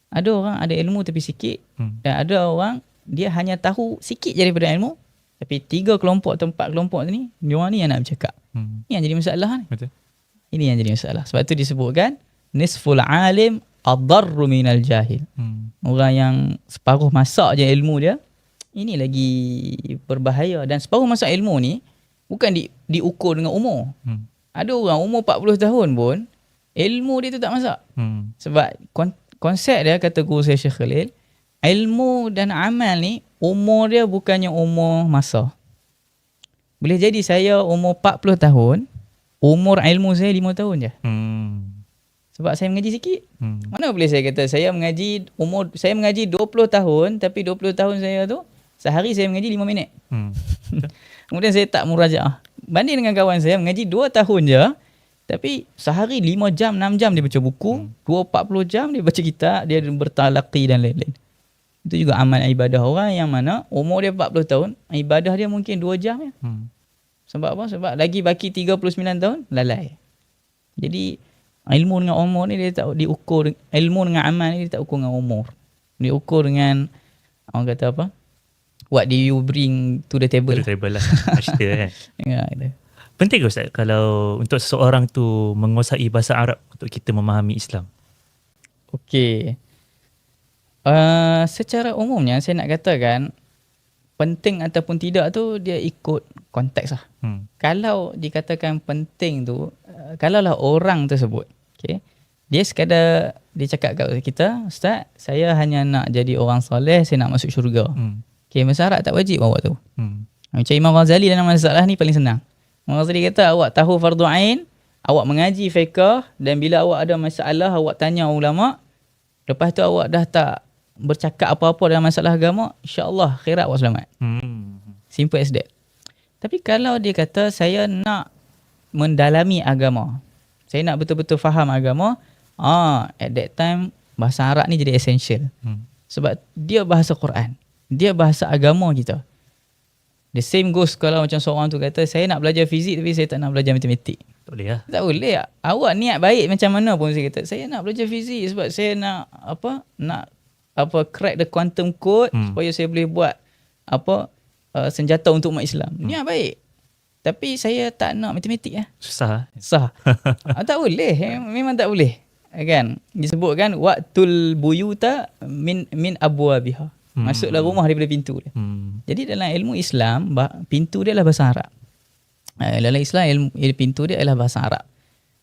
Ada orang ada ilmu tapi sikit. Dan ada orang dia hanya tahu sikit je daripada ilmu, tapi 3 kelompok atau 4 kelompok ni, dia orang ni yang nak bercakap. Ini yang jadi masalah ni. Betul. Ini yang jadi masalah. Sebab tu disebutkan nisful alim adarru minal jahil. Orang yang separuh masak je ilmu dia, ini lagi berbahaya. Dan separuh masak ilmu ni bukan diukur dengan umur. Ada orang umur 40 tahun pun ilmu dia tu tak masak. Sebab konsep dia, kata guru saya Syekh Khalil, ilmu dan amal ni umur dia bukannya umur masa. Boleh jadi saya umur 40 tahun, umur ilmu saya 5 tahun je. Sebab saya mengaji sikit. Mana boleh saya kata saya mengaji 20 tahun, tapi 20 tahun saya tu sehari saya mengaji 5 minit. Kemudian saya tak murajaah. Banding dengan kawan saya mengaji 2 tahun je, tapi sehari 5 jam, 6 jam dia baca buku, 40 jam dia baca kitab, dia bertalaqi dan lain-lain. Itu juga amal ibadah orang yang mana umur dia 40 tahun, ibadah dia mungkin 2 jam je. Sebab apa? Sebab lagi baki 39 tahun, lalai. Jadi ilmu dengan umur ni dia tak diukur, ilmu dengan amal ni dia tak ukur dengan umur. Dia ukur dengan, orang kata apa? What do you bring to the table? To the table lah. Cerita kan. Ya, gitu. Penting ke Ustaz kalau untuk seseorang tu menguasai bahasa Arab untuk kita memahami Islam? Okey. Secara umumnya saya nak katakan penting ataupun tidak tu dia ikut konteks lah. Kalau dikatakan penting tu, kalaulah orang tersebut, okay, dia sekadar dia cakap kat kita, Ustaz, saya hanya nak jadi orang soleh, saya nak masuk syurga. Okay, bahasa Arab tak wajib awak tu. Macam Imam Ghazali dalam masalah ni paling senang. Imam Ghazali kata awak tahu fardu ain, awak mengaji fiqh, dan bila awak ada masalah awak tanya ulama, lepas tu awak dah tak bercakap apa-apa dalam masalah agama, insya-Allah akhirat awak selamat. Simple as that. Tapi kalau dia kata saya nak mendalami agama, saya nak betul-betul faham agama, at that time bahasa Arab ni jadi essential. Sebab dia bahasa Quran, dia bahasa agama kita. The same goes kalau macam seorang tu kata saya nak belajar fizik tapi saya tak nak belajar matematik. Tak boleh lah. Tak boleh. Awak niat baik macam mana pun saya kata saya nak belajar fizik sebab saya nak crack the quantum code supaya saya boleh buat senjata untuk umat Islam. Niat baik. Tapi saya tak nak matematik . Susah. Tak boleh. Memang tak boleh. Kan? Disebutkan waqtul buyuta min abwabiha. Masuklah rumah daripada pintu dia. Jadi dalam ilmu Islam, pintu dia adalah bahasa Arab. Dalam Islam, pintu dia adalah bahasa Arab.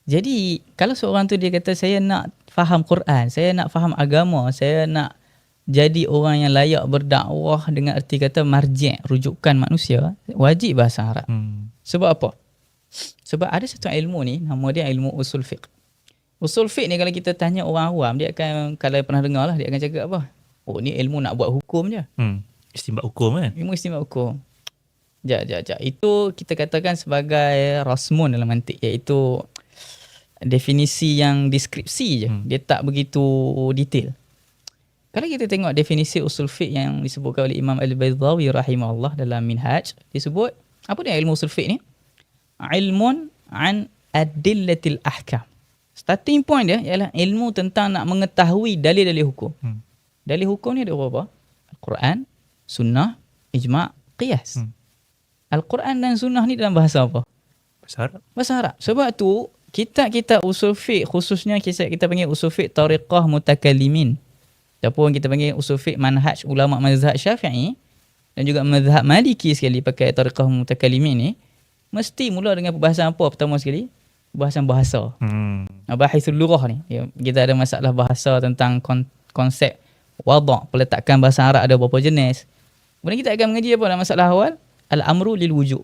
Jadi kalau seorang tu dia kata saya nak faham Quran, saya nak faham agama, saya nak jadi orang yang layak berdakwah dengan erti kata marji', rujukan manusia, wajib bahasa Arab. Sebab apa? Sebab ada satu ilmu ni, nama dia ilmu usul fiqh. Usul fiqh ni kalau kita tanya orang awam, dia akan, kalau pernah dengar lah, dia akan cakap apa? Oh, ni ilmu nak buat hukum je. Istinbat hukum kan? Ilmu istinbat hukum. Sekejap. Itu kita katakan sebagai rasmun dalam mantik, iaitu definisi yang deskripsi je. Dia tak begitu detail. Kalau kita tengok definisi usul fiqh yang disebutkan oleh Imam Al-Baydawi rahimahullah dalam Minhaj, disebut, apa dia ilmu usul fiqh ni? Ilmun an adillatil ahkam. Starting point dia ialah ilmu tentang nak mengetahui dalil-dalil hukum. Dalil hukum ni ada berapa? Al-Quran, Sunnah, Ijma', Qiyas. Al-Quran dan Sunnah ni dalam bahasa apa? Bahasa Arab. Bahasa Arab. Sebab tu kita usul fiqh, khususnya kita panggil usul fiqh tariqah mutakallimin. Ataupun kita panggil usul fiqh manhaj ulama mazhab Syafi'i dan juga mazhab Maliki sekali pakai tariqah mutakallimin ni, mesti mula dengan perbahasan apa pertama sekali? Perbahasan bahasa. Bahithul lughah ni. Kita ada masalah bahasa tentang konsep wada', peletakan bahasa Arab ada berapa jenis. Kemudian kita akan mengaji apa dalam masalah awal? Al-amru lil wujub.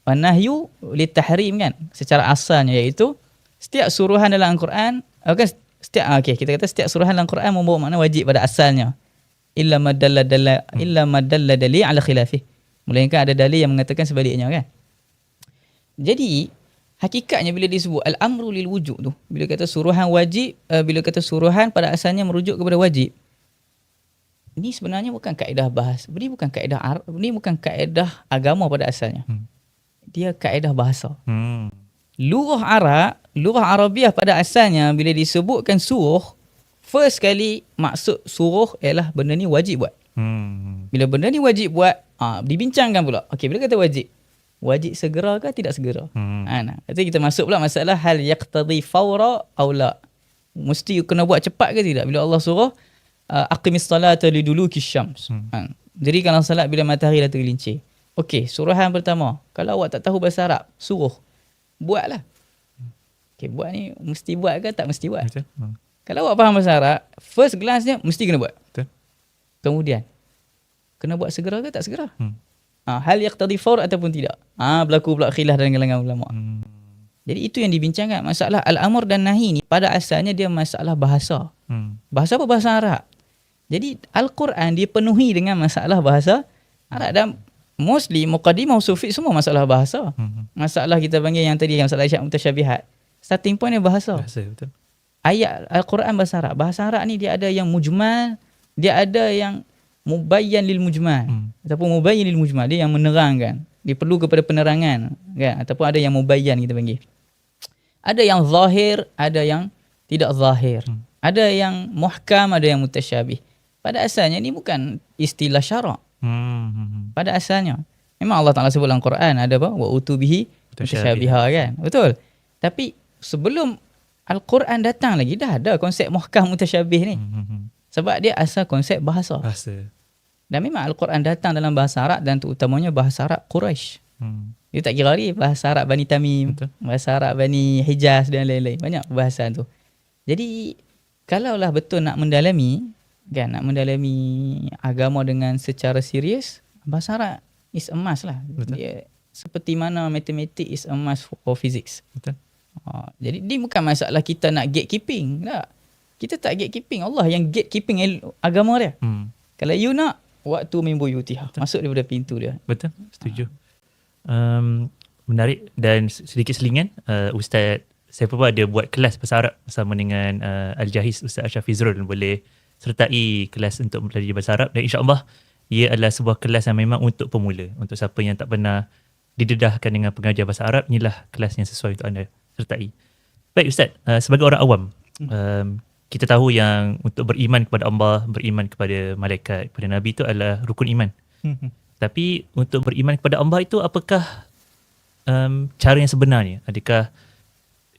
An-nahyu lit tahrim kan? Secara asalnya iaitu setiap suruhan dalam Al-Quran, kita kata setiap suruhan dalam Quran membawa makna wajib pada asalnya. Illa madalla dalil ala khilafih. Melainkan ada dalil yang mengatakan sebaliknya kan. Jadi hakikatnya bila disebut al-amru lil wujub tu, bila kata suruhan wajib, bila kata suruhan pada asalnya merujuk kepada wajib. Ini sebenarnya bukan kaedah bahasa. Ini bukan kaedah Arab, ini bukan kaedah agama pada asalnya. Dia kaedah bahasa. Lughah Arab, lughah Arabiah pada asalnya bila disebutkan suruh, first kali maksud suruh ialah benda ni wajib buat. Bila benda ni wajib buat, dibincangkan pula. Okey, bila kata wajib, wajib segera ke tidak segera? Nanti kita masuk pula masalah hal yaqtadi fawra aw la. Mesti kena buat cepat ke tidak? Bila Allah suruh aqimis salata liduluki syams. Jadi kalau salat bila matahari dah tergelincir. Okey, suruhan pertama. Kalau awak tak tahu bahasa Arab, suruh buatlah. Okey, buat ni mesti buat ke tak mesti buat? Betul. Kalau awak faham bahasa Arab, first glance-nya mesti kena buat. Betul. Kemudian kena buat segera ke tak segera? Hal yaqtadi fawr ataupun tidak? Berlaku pula khilaf dalam kalangan ulama. Jadi itu yang dibincangkan. Masalah al-amr dan nahi ni pada asalnya dia masalah bahasa. Bahasa apa? Bahasa Arab. Jadi Al-Quran dia penuhi dengan masalah bahasa Arab, dan mostly muqaddimah sufi semua masalah bahasa. Masalah kita panggil yang tadi, masalah isyak mutasyabihat, starting point dia bahasa. Betul. Ayat Al-Quran bahasa Arab. Bahasa Arab ni dia ada yang mujmal, dia ada yang mubayyan lil mujmal. Ataupun mubayyin lil mujmal, dia yang menerangkan. Dia perlu kepada penerangan, kan? Ataupun ada yang mubayyan kita panggil. Ada yang zahir, ada yang tidak zahir. Ada yang muhkam, ada yang mutasyabih. Pada asalnya ni bukan istilah syarak. Pada asalnya memang Allah Taala sebut dalam Quran ada apa? Wa utubihi mutasyabiha, kan? Betul. Tapi sebelum Al-Quran datang lagi dah ada konsep muhkam mutasyabih ni. Sebab dia asal konsep bahasa. Dan memang Al-Quran datang dalam bahasa Arab, dan terutamanya bahasa Arab Quraisy. Dia tak kira lagi bahasa Arab Bani Tamim, bahasa Arab Bani Hijaz dan lain-lain. Banyak perbahasan tu. Jadi kalaulah betul nak mendalami, kan, nak mendalami agama dengan secara serius, bahasa Arab is a must lah. Dia seperti mana matematik is a must for physics. Jadi dia bukan masalah kita nak gatekeeping. Tak. Kita tak gatekeeping. Allah yang gatekeeping agama dia. Kalau you nak, waktu min buyutiha, masuk daripada pintu dia. Betul, setuju. Menarik. Dan sedikit selingan, Ustaz, saya pun ada buat kelas bahasa Arab bersama dengan Al-Jahiz Ustaz Ashraf Fizrul. Boleh sertai kelas untuk belajar bahasa Arab, dan insyaAllah ia adalah sebuah kelas yang memang untuk pemula, untuk siapa yang tak pernah didedahkan dengan pengajar bahasa Arab. Inilah kelas yang sesuai untuk anda sertai. Baik Ustaz, sebagai orang awam, kita tahu yang untuk beriman kepada Allah, beriman kepada malaikat, kepada Nabi itu adalah rukun iman. Tapi untuk beriman kepada Allah itu apakah cara yang sebenarnya? Adakah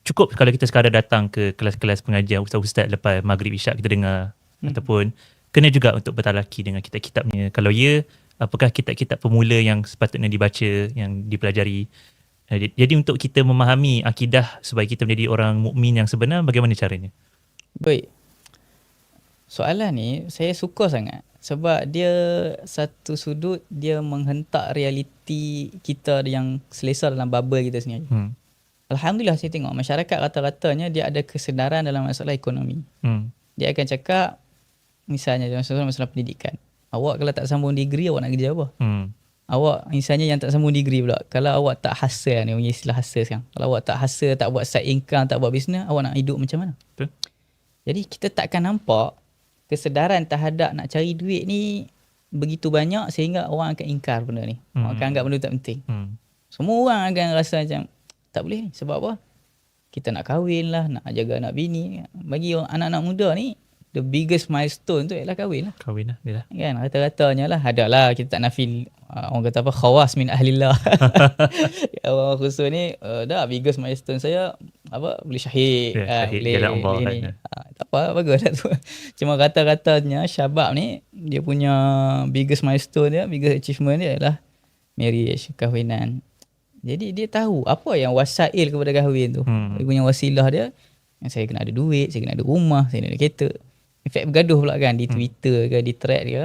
cukup kalau kita sekadar datang ke kelas-kelas pengajian ustaz-ustaz lepas maghrib isyak kita dengar, ataupun kena juga untuk bertalaki dengan kitab-kitabnya? Kalau ya, apakah kitab-kitab pemula yang sepatutnya dibaca, yang dipelajari? Jadi untuk kita memahami akidah supaya kita menjadi orang mukmin yang sebenar, bagaimana caranya? Baik. Soalan ni saya suka sangat. Sebab dia satu sudut dia menghentak realiti kita yang selesa dalam bubble kita sendiri. Alhamdulillah saya tengok masyarakat rata-ratanya dia ada kesedaran dalam masalah ekonomi. Dia akan cakap, misalnya dalam masalah pendidikan, awak kalau tak sambung degree, awak nak kerja apa? Awak misalnya yang tak sambung degree pula, kalau awak tak hustle, ni punya istilah hustle sekarang. Kalau awak tak hustle, tak buat side income, tak buat bisnes, awak nak hidup macam mana? Betul. Jadi kita takkan nampak kesedaran terhadap nak cari duit ni begitu banyak sehingga orang akan ingkar benda ni. Orang akan anggap benda tak penting. Semua orang akan rasa macam tak boleh ni. Sebab apa? Kita nak kahwin lah, nak jaga anak bini. Bagi anak-anak muda ni, the biggest milestone tu ialah kahwin lah. Kahwin lah, dia lah. Kan, rata-ratanya lah. Ada lah, kita tak nafil, orang kata apa, khawas min ahlillah. Orang khusus ni, dah biggest milestone saya, apa, boleh syahid. Syahid jalan Allah ni. Tak apa, bagus dah tu. Cuma rata-ratanya syabab ni, dia punya biggest milestone dia, biggest achievement dia adalah marriage, kahwinan. Jadi dia tahu apa yang wasail kepada kahwin tu. Dia punya wasilah dia, saya kena ada duit, saya kena ada rumah, saya kena ada kereta. In fact bergaduh pula kan di Twitter ke, di thread ke.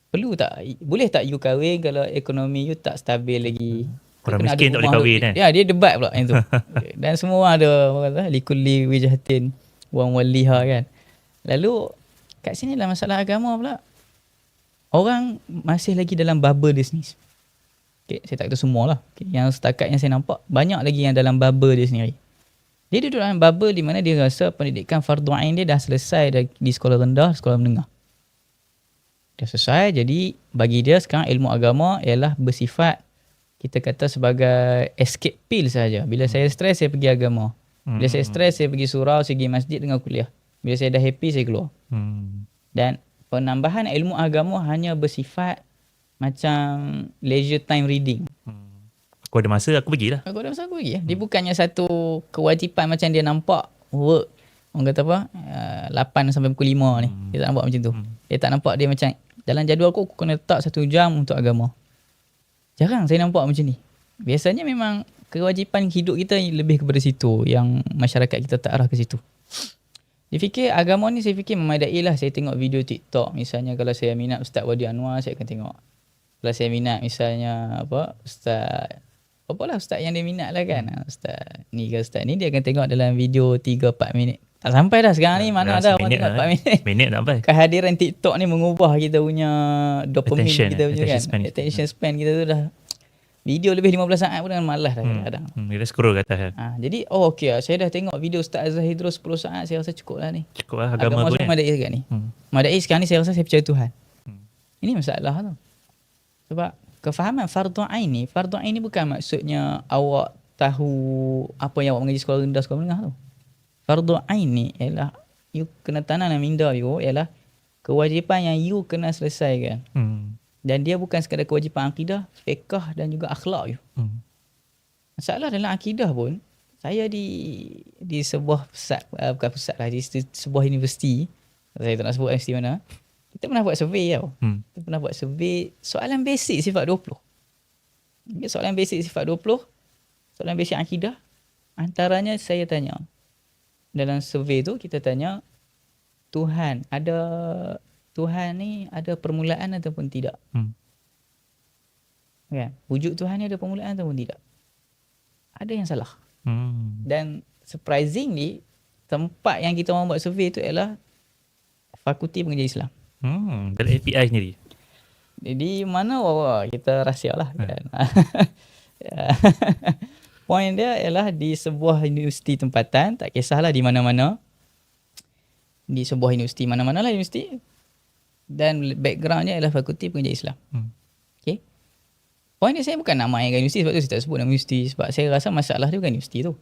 Perlu tak, boleh tak you kahwin kalau ekonomi you tak stabil lagi? Orang miskin tak boleh kahwin kan? Ya, dia debat pula yang tu. Dan semua orang ada, orang kata likulli wijahatin wa waliha kan. Lalu kat sini lah masalah agama pula. Orang masih lagi dalam bubble dia sendiri. Okay, saya tak tahu semua lah. Okay, yang setakat yang saya nampak, banyak lagi yang dalam bubble dia sendiri. Dia duduk dalam bubble di mana dia rasa pendidikan fardu ain dia dah selesai di sekolah rendah, sekolah menengah. Dah selesai, jadi bagi dia sekarang ilmu agama ialah bersifat, kita kata sebagai escape pill saja. Bila saya stres, saya pergi agama. Bila saya stres, saya pergi surau, saya pergi masjid dengan kuliah. Bila saya dah happy, saya keluar. Dan penambahan ilmu agama hanya bersifat macam leisure time reading. Aku ada masa, aku pergilah. Aku ada masa, aku pergi. Dia bukannya satu kewajipan macam dia nampak work, orang kata apa, 8 sampai pukul 5 ni. Dia tak nampak macam tu. Dia tak nampak dia macam, dalam jadual aku kena letak 1 jam untuk agama. Jarang saya nampak macam ni. Biasanya memang kewajipan hidup kita lebih kepada situ, yang masyarakat kita tak arah ke situ. Dia fikir agama ni, saya fikir memadai lah. Saya tengok video TikTok. Misalnya kalau saya minat Ustaz Wadi Anwar, saya akan tengok. Kalau saya minat misalnya apa, Ustaz apalah ustaz yang dia minat lah kan. Ustaz ni ke ustaz ni dia akan tengok dalam video 3-4 minit. Tak sampai dah sekarang ni, mana ada orang tengok 4 minit. Minit tak sampai. Kehadiran TikTok ni mengubah kita punya dopamine Attention, kita punya kan. Attention span kita tu dah. Video lebih 15 saat pun dengan malas dah kadang-kadang. Kita scroll kat atas kan. Jadi okey lah. Saya dah tengok video Ustaz Azhar Hidro 10 saat. Saya rasa cukup lah ni. Cukup lah agama tu saya madai sekarang ni. Madai sekarang ni saya rasa saya percaya Tuhan. Ini masalah tu. Sebab kefahaman fardu ain ni bukan maksudnya awak tahu apa yang awak mengaji sekolah rendah, sekolah menengah tu. Fardu ain ni ialah you kena tanam dalam minda you ialah kewajipan yang you kena selesaikan. Dan dia bukan sekadar kewajipan akidah, fiqh dan juga akhlak you. Masalah dalam akidah pun, saya di sebuah pusat, bukan pusat lah, di sebuah universiti, saya tak nak sebut universiti mana, kita pernah buat survey tau. Kita pernah buat survey soalan basic sifat 20. Soalan basic sifat 20, soalan basic akidah, antaranya saya tanya, dalam survey tu kita tanya, Tuhan ni ada permulaan ataupun tidak? Kan? Wujud Tuhan ni ada permulaan ataupun tidak? Ada yang salah. Dan surprisingly, tempat yang kita orang buat survey tu ialah Fakulti Pengajian Islam. Dalam API sendiri. Jadi mana kita rahsia lah kan. Point dia ialah di sebuah universiti tempatan, tak kisahlah di mana-mana. Di sebuah universiti, mana-mana lah universiti. Dan backgroundnya ialah Fakulti Pengajian Islam. Okay. Point dia saya bukan nak mainkan universiti, sebab tu saya tak sebut nama universiti. Sebab saya rasa masalah dia bukan universiti tu.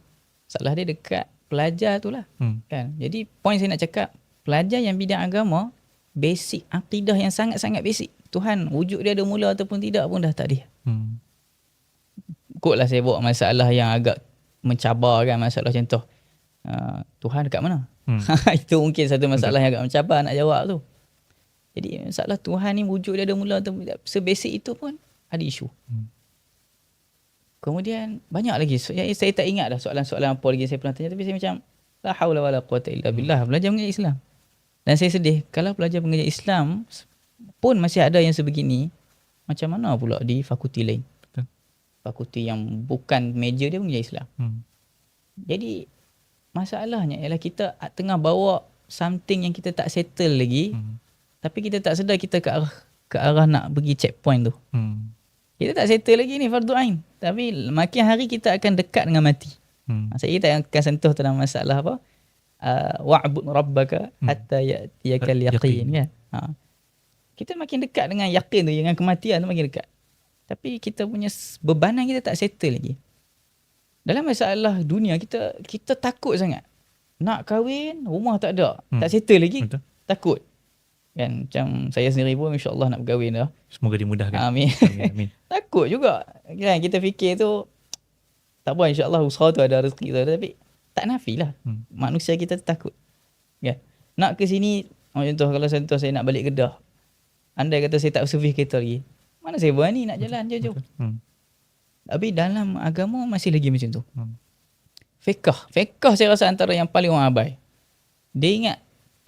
Masalah dia dekat pelajar tu lah. Kan? Jadi point saya nak cakap, pelajar yang bidang agama, basic akidah yang sangat-sangat basic. Tuhan wujud dia ada mula ataupun tidak pun dah tak ada. Ikutlah saya bawa masalah yang agak mencabar kan. Masalah contoh, Tuhan dekat mana? Itu mungkin satu masalah yang agak mencabar nak jawab tu. Jadi masalah Tuhan ni wujud dia ada mula ataupun tidak, sebasic itu pun ada isu. Kemudian banyak lagi. Saya tak ingat dah soalan-soalan apa lagi saya pernah tanya. Tapi saya macam, la haula wala quwata illa billah. Belajar mengaji Islam. Dan saya sedih, kalau belajar mengaji Islam pun masih ada yang sebegini, macam mana pula di fakulti lain? Betul. Fakulti yang bukan major dia mengaji Islam. Jadi masalahnya ialah kita tengah bawa something yang kita tak settle lagi, tapi kita tak sedar kita ke arah nak pergi checkpoint tu. Kita tak settle lagi ni fardu ain, tapi makin hari kita akan dekat dengan mati. Kita akan sentuh dalam masalah apa? Wa'bud rabbaka hatta ya'tiyakal yaqin kan. Kita makin dekat dengan yakin tu, dengan kematian tu makin dekat. Tapi kita punya bebanan kita tak settle lagi. Dalam masalah dunia kita takut sangat. Nak kahwin, rumah tak ada, tak settle lagi. Betul. Takut. Kan macam saya sendiri pun insya-Allah nak berkahwin dah. Semoga dimudahkan. Amin. Amin. Takut juga. Kan kita fikir tu tak apa, insya-Allah usaha tu ada rezeki tu, tapi tak nafilah. Manusia kita takut. Kan. Nak ke sini, contoh kalau contoh saya nak balik Kedah. Andai kata saya tak servis kereta lagi, mana saya berani nak jalan jauh-jauh. Tapi dalam agama masih lagi macam tu. Fiqh saya rasa antara yang paling orang abai. Dia ingat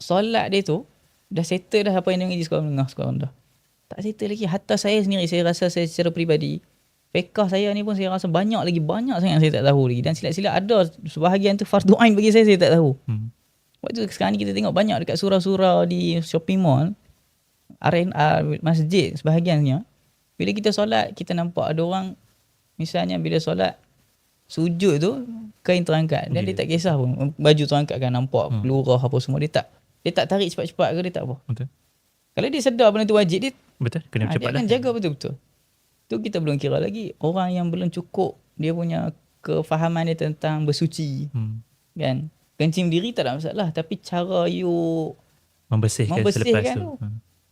solat dia tu dah settle dah apa yang dia mengaji sekolah menengah, sekolah rendah. Tak settle lagi. Hatta saya sendiri, saya rasa saya secara peribadi, fiqh saya ni pun saya rasa banyak sangat yang saya tak tahu lagi. Dan silap-silap ada sebahagian tu fardu ain bagi saya tak tahu. Waktu sekarang ni kita tengok banyak dekat surau-surau di shopping mall, R&R, masjid sebahagiannya. Bila kita solat, kita nampak ada orang, misalnya bila solat, sujud tu kain terangkat. Dan dia tak kisah pun baju terangkat kan, nampak pelurah apa semua. Dia tak tarik cepat-cepat ke, dia tak apa. Betul. Kalau dia sedar benda tu wajib, dia kena cepat dia akan jaga betul-betul. Tu kita belum kira lagi orang yang belum cukup dia punya kefahaman dia tentang bersuci. Kan? Kencing diri tak ada masalah, tapi cara you membersihkan selepas tu.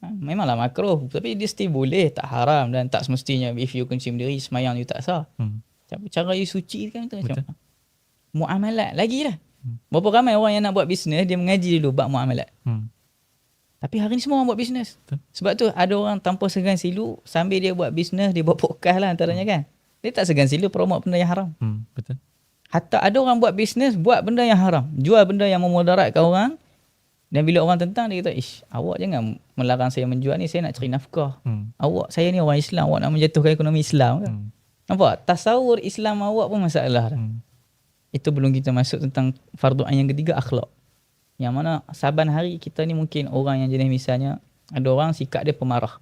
Memanglah makruh, tapi dia still boleh, tak haram. Dan tak semestinya if you kencing diri semayang you tak sah. Cara you suci kan tu macam muamalat lagi lah. Berapa ramai orang yang nak buat bisnes, dia mengaji dulu bab muamalat. Tapi hari ni semua orang buat bisnes. Sebab tu ada orang tanpa segan silu, sambil dia buat bisnes, dia buat podcast lah antaranya kan. Dia tak segan silu promote benda yang haram. Betul. Hatta ada orang buat bisnes, buat benda yang haram, jual benda yang memudaratkan orang. Dan bila orang tentang, dia kata, awak jangan melarang saya menjual ni, saya nak cari nafkah. Saya ni orang Islam, awak nak menjatuhkan ekonomi Islam kan. Nampak? Tasawur Islam awak pun masalah dah. Itu belum kita masuk tentang fardu ain yang ketiga, akhlak. Yang mana saban hari kita ni mungkin orang yang jenis misalnya ada orang sikap dia pemarah.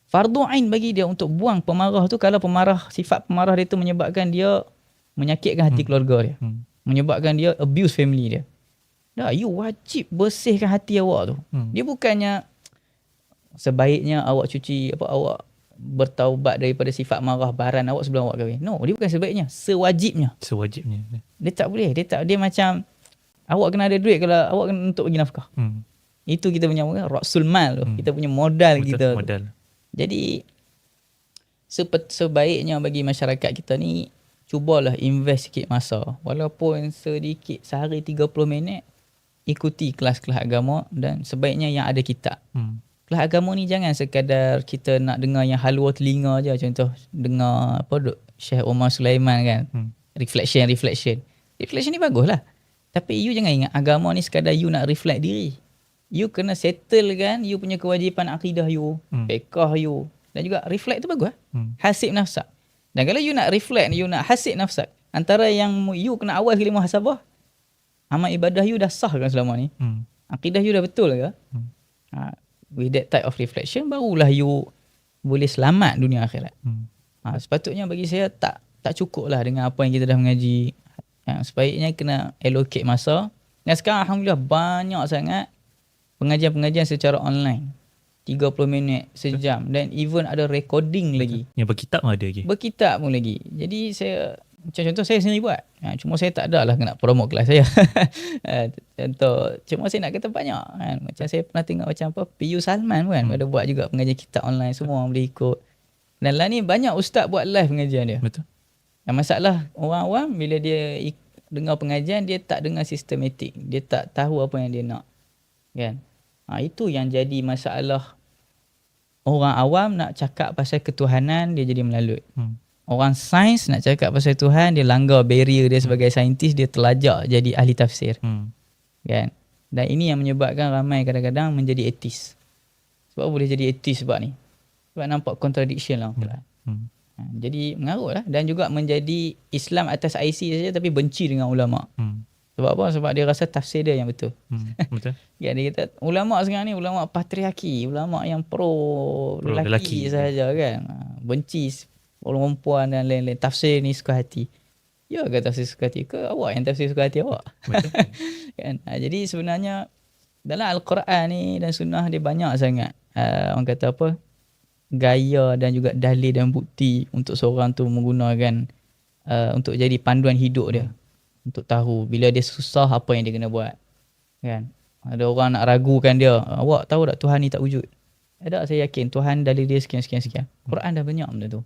Fardu ain bagi dia untuk buang pemarah tu kalau sifat pemarah dia tu menyebabkan dia menyakitkan hati keluarga dia. Menyebabkan dia abuse family dia. Dah, you wajib bersihkan hati awak tu. Dia bukannya sebaiknya awak awak bertaubat daripada sifat marah baran awak sebelum awak kahwin. No, dia bukan sebaiknya, sewajibnya. Dia tak boleh, dia macam awak kena ada duit kalau awak kena untuk bagi nafkah. Itu kita punya rasul mal tu. Kita punya modal. Betul, kita. Modal. Jadi sebaiknya bagi masyarakat kita ni cubalah invest sikit masa. Walaupun sedikit, sehari 30 minit ikuti kelas-kelas agama dan sebaiknya yang ada kitab. Kelas agama ni jangan sekadar kita nak dengar yang halua telinga je. Contoh dengar Syekh Omar Sulaiman kan. Reflection. Reflection ni bagus lah. Tapi you jangan ingat agama ni sekadar you nak reflect diri. You kena settle kan you punya kewajipan akidah you, fiqh you. Dan juga reflect tu bagus lah. Hasib nafsak. Dan kalau you nak reflect, you nak hasib nafsak, antara yang you kena awal sekali muhasabah, amal ibadah you dah sah kan selama ni? Akidah you dah betul ke? With that type of reflection, barulah you boleh selamat dunia akhirat. Sepatutnya bagi saya tak cukup lah dengan apa yang kita dah mengaji. Sebaiknya kena allocate masa. Dan sekarang Alhamdulillah banyak sangat pengajian-pengajian secara online. 30 minit, sejam. Dan even ada recording lagi. Yang berkitab pun ada lagi. Berkitab pun lagi. Jadi saya, contoh saya sendiri buat. Cuma saya tak ada lah nak promote kelas saya. Contoh, cuma saya nak kata banyak. Kan? Macam saya pernah tengok macam PU Salman kan. Ada buat juga pengajian kitab online. Semua orang boleh ikut. Dan lah ni banyak ustaz buat live pengajian dia. Betul. Yang masalah orang awam bila dia dengar pengajian, dia tak dengar sistematik. Dia tak tahu apa yang dia nak. Kan? Itu yang jadi masalah. Orang awam nak cakap pasal ketuhanan, dia jadi melalut. Orang sains nak cakap pasal Tuhan, dia langgar barrier dia sebagai saintis, dia terlajak jadi ahli tafsir. Kan? Dan ini yang menyebabkan ramai kadang-kadang menjadi etis. Sebab boleh jadi etis sebab ni? Sebab nampak contradiction lah. Jadi mengarut lah. Dan juga menjadi Islam atas IC saja tapi benci dengan ulama'. Sebab apa? Sebab dia rasa tafsir dia yang betul. Betul. Dia kata ulama' sekarang ni ulama' patriarki, ulama' yang pro lelaki sahaja kan. Benci perempuan dan lain-lain. Tafsir ni suka hati. Ya ke tafsir suka hati ke awak yang tafsir suka hati awak? Kan? Jadi sebenarnya dalam Al-Quran ni dan sunnah dia banyak sangat orang kata apa, gaya dan juga dalil dan bukti untuk seorang tu menggunakan untuk jadi panduan hidup dia. Untuk tahu bila dia susah apa yang dia kena buat. Kan? Ada orang nak ragukan dia. Awak tahu tak Tuhan ni tak wujud? Tak, saya yakin Tuhan dalil dia sekian. Quran dah banyak benda tu.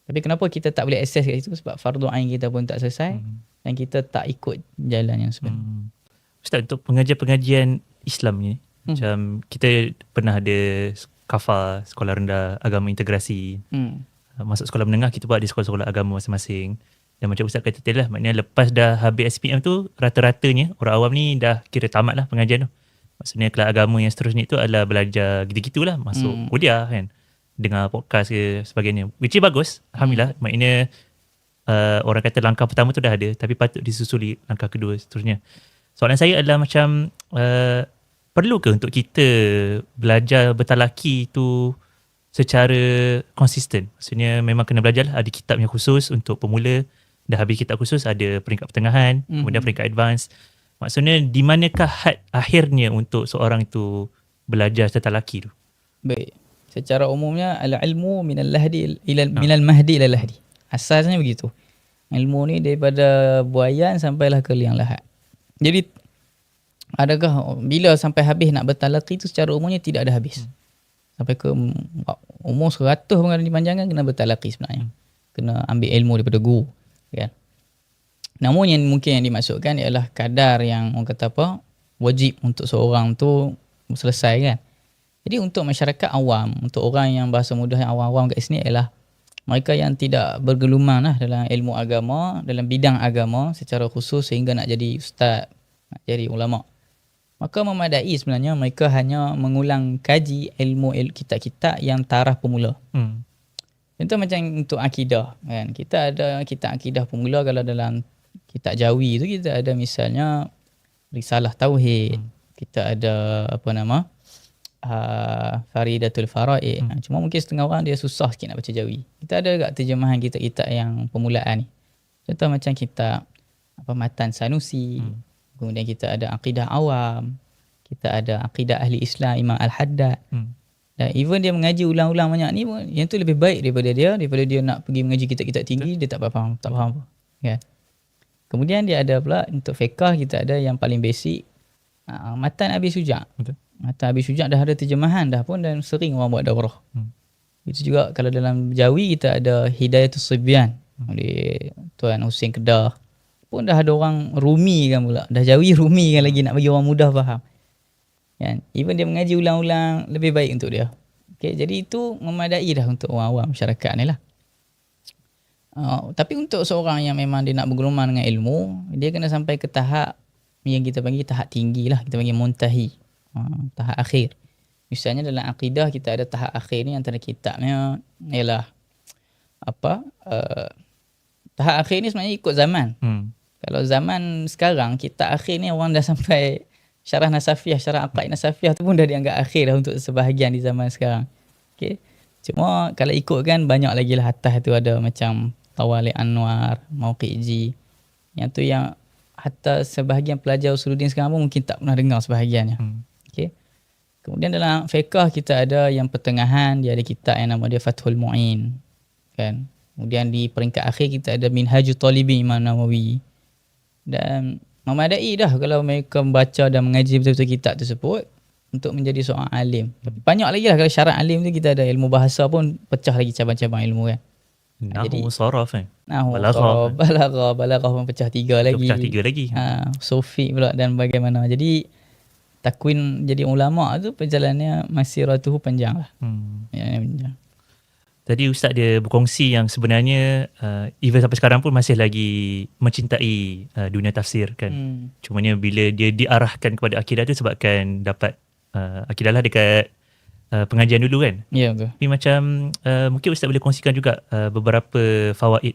Tapi kenapa kita tak boleh akses kat situ? Sebab fardu ain kita pun tak selesai. Dan kita tak ikut jalan yang sebenar. Ustaz, untuk pengajian-pengajian Islam ni, macam kita pernah ada kafar sekolah rendah agama integrasi. Masuk sekolah menengah kita buat di sekolah-sekolah agama masing-masing. Dan macam Ustaz kata tadi lah, maknanya lepas dah habis SPM tu, rata-ratanya orang awam ni dah kira tamat lah pengajian tu. Maksudnya kelas agama yang seterusnya tu adalah belajar gitu-gitulah, masuk kuliah kan, dengar podcast ke sebagainya. Which is bagus, Alhamdulillah. Maknanya orang kata langkah pertama tu dah ada, tapi patut disusuli langkah kedua seterusnya. Soalan saya adalah macam, perlu ke untuk kita belajar bertalaki tu secara konsisten? Maksudnya memang kena belajar lah, ada kitab yang khusus untuk pemula. Dah habis kitab khusus, ada peringkat pertengahan, kemudian peringkat advance. Maksudnya di manakah had akhirnya untuk seorang itu belajar talaki tu? Baik. Secara umumnya al-ilmu minal mahdi ila lahdi. Asasnya begitu. Ilmu ni daripada buayan sampailah ke liang lahat. Jadi adakah bila sampai habis nak bertalaki tu secara umumnya tidak ada habis. Sampai ke umur 100 pun ada dipanjangkan, kena bertalaki sebenarnya. Kena ambil ilmu daripada guru. Kan? Namun yang mungkin yang dimaksudkan ialah kadar yang orang kata apa, wajib untuk seorang tu selesai kan. Jadi untuk masyarakat awam, untuk orang yang bahasa mudah yang awam-awam kat sini ialah mereka yang tidak bergeluman lah dalam ilmu agama, dalam bidang agama secara khusus sehingga nak jadi ustaz, nak jadi ulama'. Maka memadai sebenarnya mereka hanya mengulang kaji ilmu kitab-kitab yang taraf pemula. Contoh macam untuk akidah kan. Kita ada kitab akidah pemula, kalau dalam kitab Jawi tu kita ada misalnya Risalah Tauhid. Kita ada Faridatul Faraid. Cuma mungkin setengah orang dia susah sikit nak baca Jawi. Kita ada juga terjemahan kitab-kitab yang permulaan ni. Contoh macam kitab Matan Sanusi. Kemudian kita ada Aqidah Awam. Kita ada Aqidah Ahli Islam Imam Al-Haddad. Dan even dia mengaji ulang-ulang banyak ni pun, yang tu lebih baik daripada dia nak pergi mengaji kitab-kitab tinggi, dia tak faham apa. Kan? Kemudian dia ada pula untuk fiqh, kita ada yang paling basic, Matan Abi Suja'. Matan Abi Suja' dah ada terjemahan dah pun, dan sering orang buat daurah. Itu juga kalau dalam Jawi kita ada Hidayatus Sibyan oleh Tuan Hussein Kedah. Pun dah ada orang Rumi kan pula. Dah Jawi Rumi kan lagi, nak bagi orang mudah faham. Kan? Even dia mengaji ulang-ulang, lebih baik untuk dia. Okay, jadi itu memadai dah untuk orang awam masyarakat ni lah. Tapi untuk seorang yang memang dia nak bergelumang dengan ilmu, dia kena sampai ke tahap yang kita panggil tahap tinggi lah. Kita panggil muntahi. Tahap akhir. Misalnya dalam akidah kita ada tahap akhir ni, antara kitabnya ialah tahap akhir ni sebenarnya ikut zaman. Kalau zaman sekarang, kitab akhir ni orang dah sampai Syarah Nasafiyah, Syarah Aqaid Nasafiyah tu pun dah dianggap akhir dah untuk sebahagian di zaman sekarang. Okay. Cuma kalau ikutkan banyak lagi lah, atas tu ada macam Tawali Anwar, Mauqi'ji. Yang tu yang hatta sebahagian pelajar Usuluddin sekarang pun mungkin tak pernah dengar sebahagiannya. Okay. Kemudian dalam fiqh kita ada yang pertengahan, dia ada kitab yang nama dia Fathul Mu'in. Kan. Kemudian di peringkat akhir kita ada Minhajul Talibin Imam Nawawi. Dan memadai dah kalau mereka membaca dan mengaji betul-betul kitab tersebut untuk menjadi seorang alim. Tapi banyak lagi lah, kalau syarat alim tu kita ada ilmu bahasa pun pecah lagi cabang-cabang ilmu kan. Nahu, saraf kan. Nahu, balaghah pun pecah 3 lagi. Pecah 3 lagi. Sufi pula dan bagaimana. Jadi takwin jadi ulama tu perjalanannya masiratuhu panjang lah. Panjang. Tadi Ustaz dia berkongsi yang sebenarnya even sampai sekarang pun masih lagi mencintai dunia tafsir kan. Cumanya bila dia diarahkan kepada akidah tu sebabkan dapat akidah lah dekat pengajian dulu kan. Ya, betul. Tapi macam mungkin Ustaz boleh kongsikan juga beberapa fawaid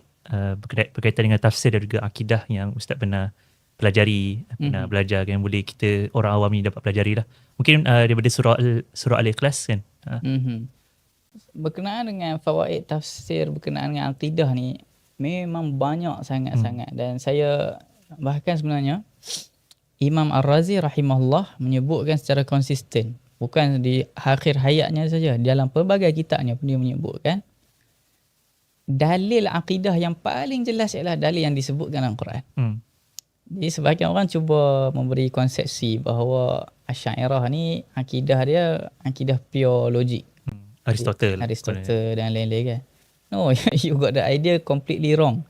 berkaitan dengan tafsir dan juga akidah yang Ustaz pernah pelajari, pernah belajar yang boleh kita orang awam ni dapat pelajari lah. Mungkin daripada surah Al-Ikhlas kan. Berkenaan dengan fawaid tafsir berkenaan dengan akidah ni memang banyak sangat-sangat. Dan saya bahkan sebenarnya Imam Ar-Razi rahimahullah menyebutkan secara konsisten, bukan di akhir hayatnya saja, dalam pelbagai kitabnya pun dia menyebutkan dalil akidah yang paling jelas ialah dalil yang disebutkan dalam Quran. Jadi sebahagian orang cuba memberi konsepsi bahawa Asy'ariyah ni akidah dia akidah pure logik. Aristotle dan lain-lain kan. No, you got the idea completely wrong.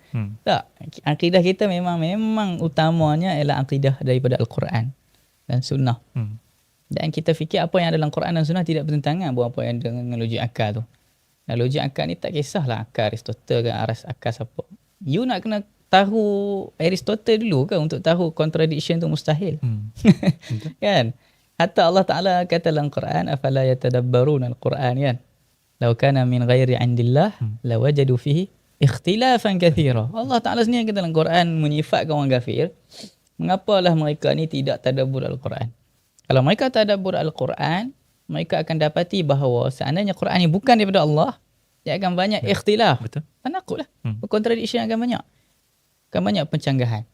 Tak, akidah kita memang utamanya ialah akidah daripada Al-Quran dan Sunnah. Dan kita fikir apa yang ada dalam Quran dan Sunnah tidak bertentangan buat apa yang dengan logik akal tu. Dan logik akal ni tak kisahlah akal Aristotle ke akal siapa. You nak kena tahu Aristotle dulu ke untuk tahu contradiction tu mustahil. Kan? Hatta Allah Ta'ala kata dalam Quran, afala yatadabbaruna al-Quran kan. Law kana min ghairi indillah lawajadu fihi ikhtilafan kathira. Allah Ta'ala sendiri kata dalam Quran menyifatkan orang kafir, mengapalah mereka ni tidak tadabbur al-Quran. Kalau mereka tadabbur al-Quran, mereka akan dapati bahawa seandainya Quran ni bukan daripada Allah, dia akan banyak ikhtilaf. Betul. Tanakut lah. Contradiction akan banyak. Akan banyak pencanggahan.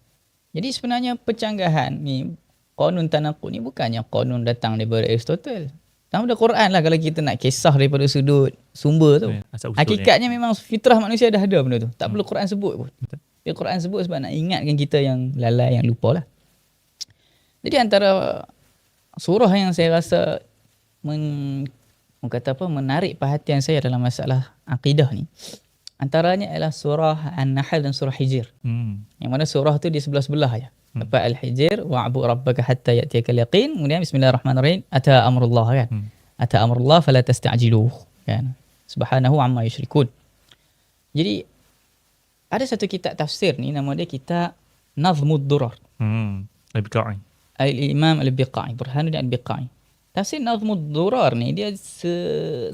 Jadi sebenarnya pencanggahan ni, qanun tanakut ni bukannya qanun datang daripada Aristotle. Daripada Quran lah kalau kita nak kisah daripada sudut sumber tu. Hakikatnya memang fitrah manusia dah ada benda tu. Tak perlu Quran sebut pun. Dia Quran sebut sebab nak ingatkan kita yang lalai, yang lupa lah. Jadi antara surah yang saya rasa menarik perhatian saya dalam masalah akidah ni, antaranya ialah surah An-Nahl dan surah Hijr. Yang mana surah tu di sebelah-sebelah ya. Lepas Al-Hijr, wa'bud rabbaka hatta ya'tiyakal yaqin. Kemudian bismillahirrahmanirrahim, ata amrullah kan. Ata amrullah fala tasta'jiluh kan. Subhanahu amma yusyrikun. Jadi ada satu kitab tafsir ni nama dia kitab Nazmud Durar. Al-Biqai. Al-Imam Al-Biqai, Burhanuddin Al-Biqai. Tafsir Nazmud Durar ni dia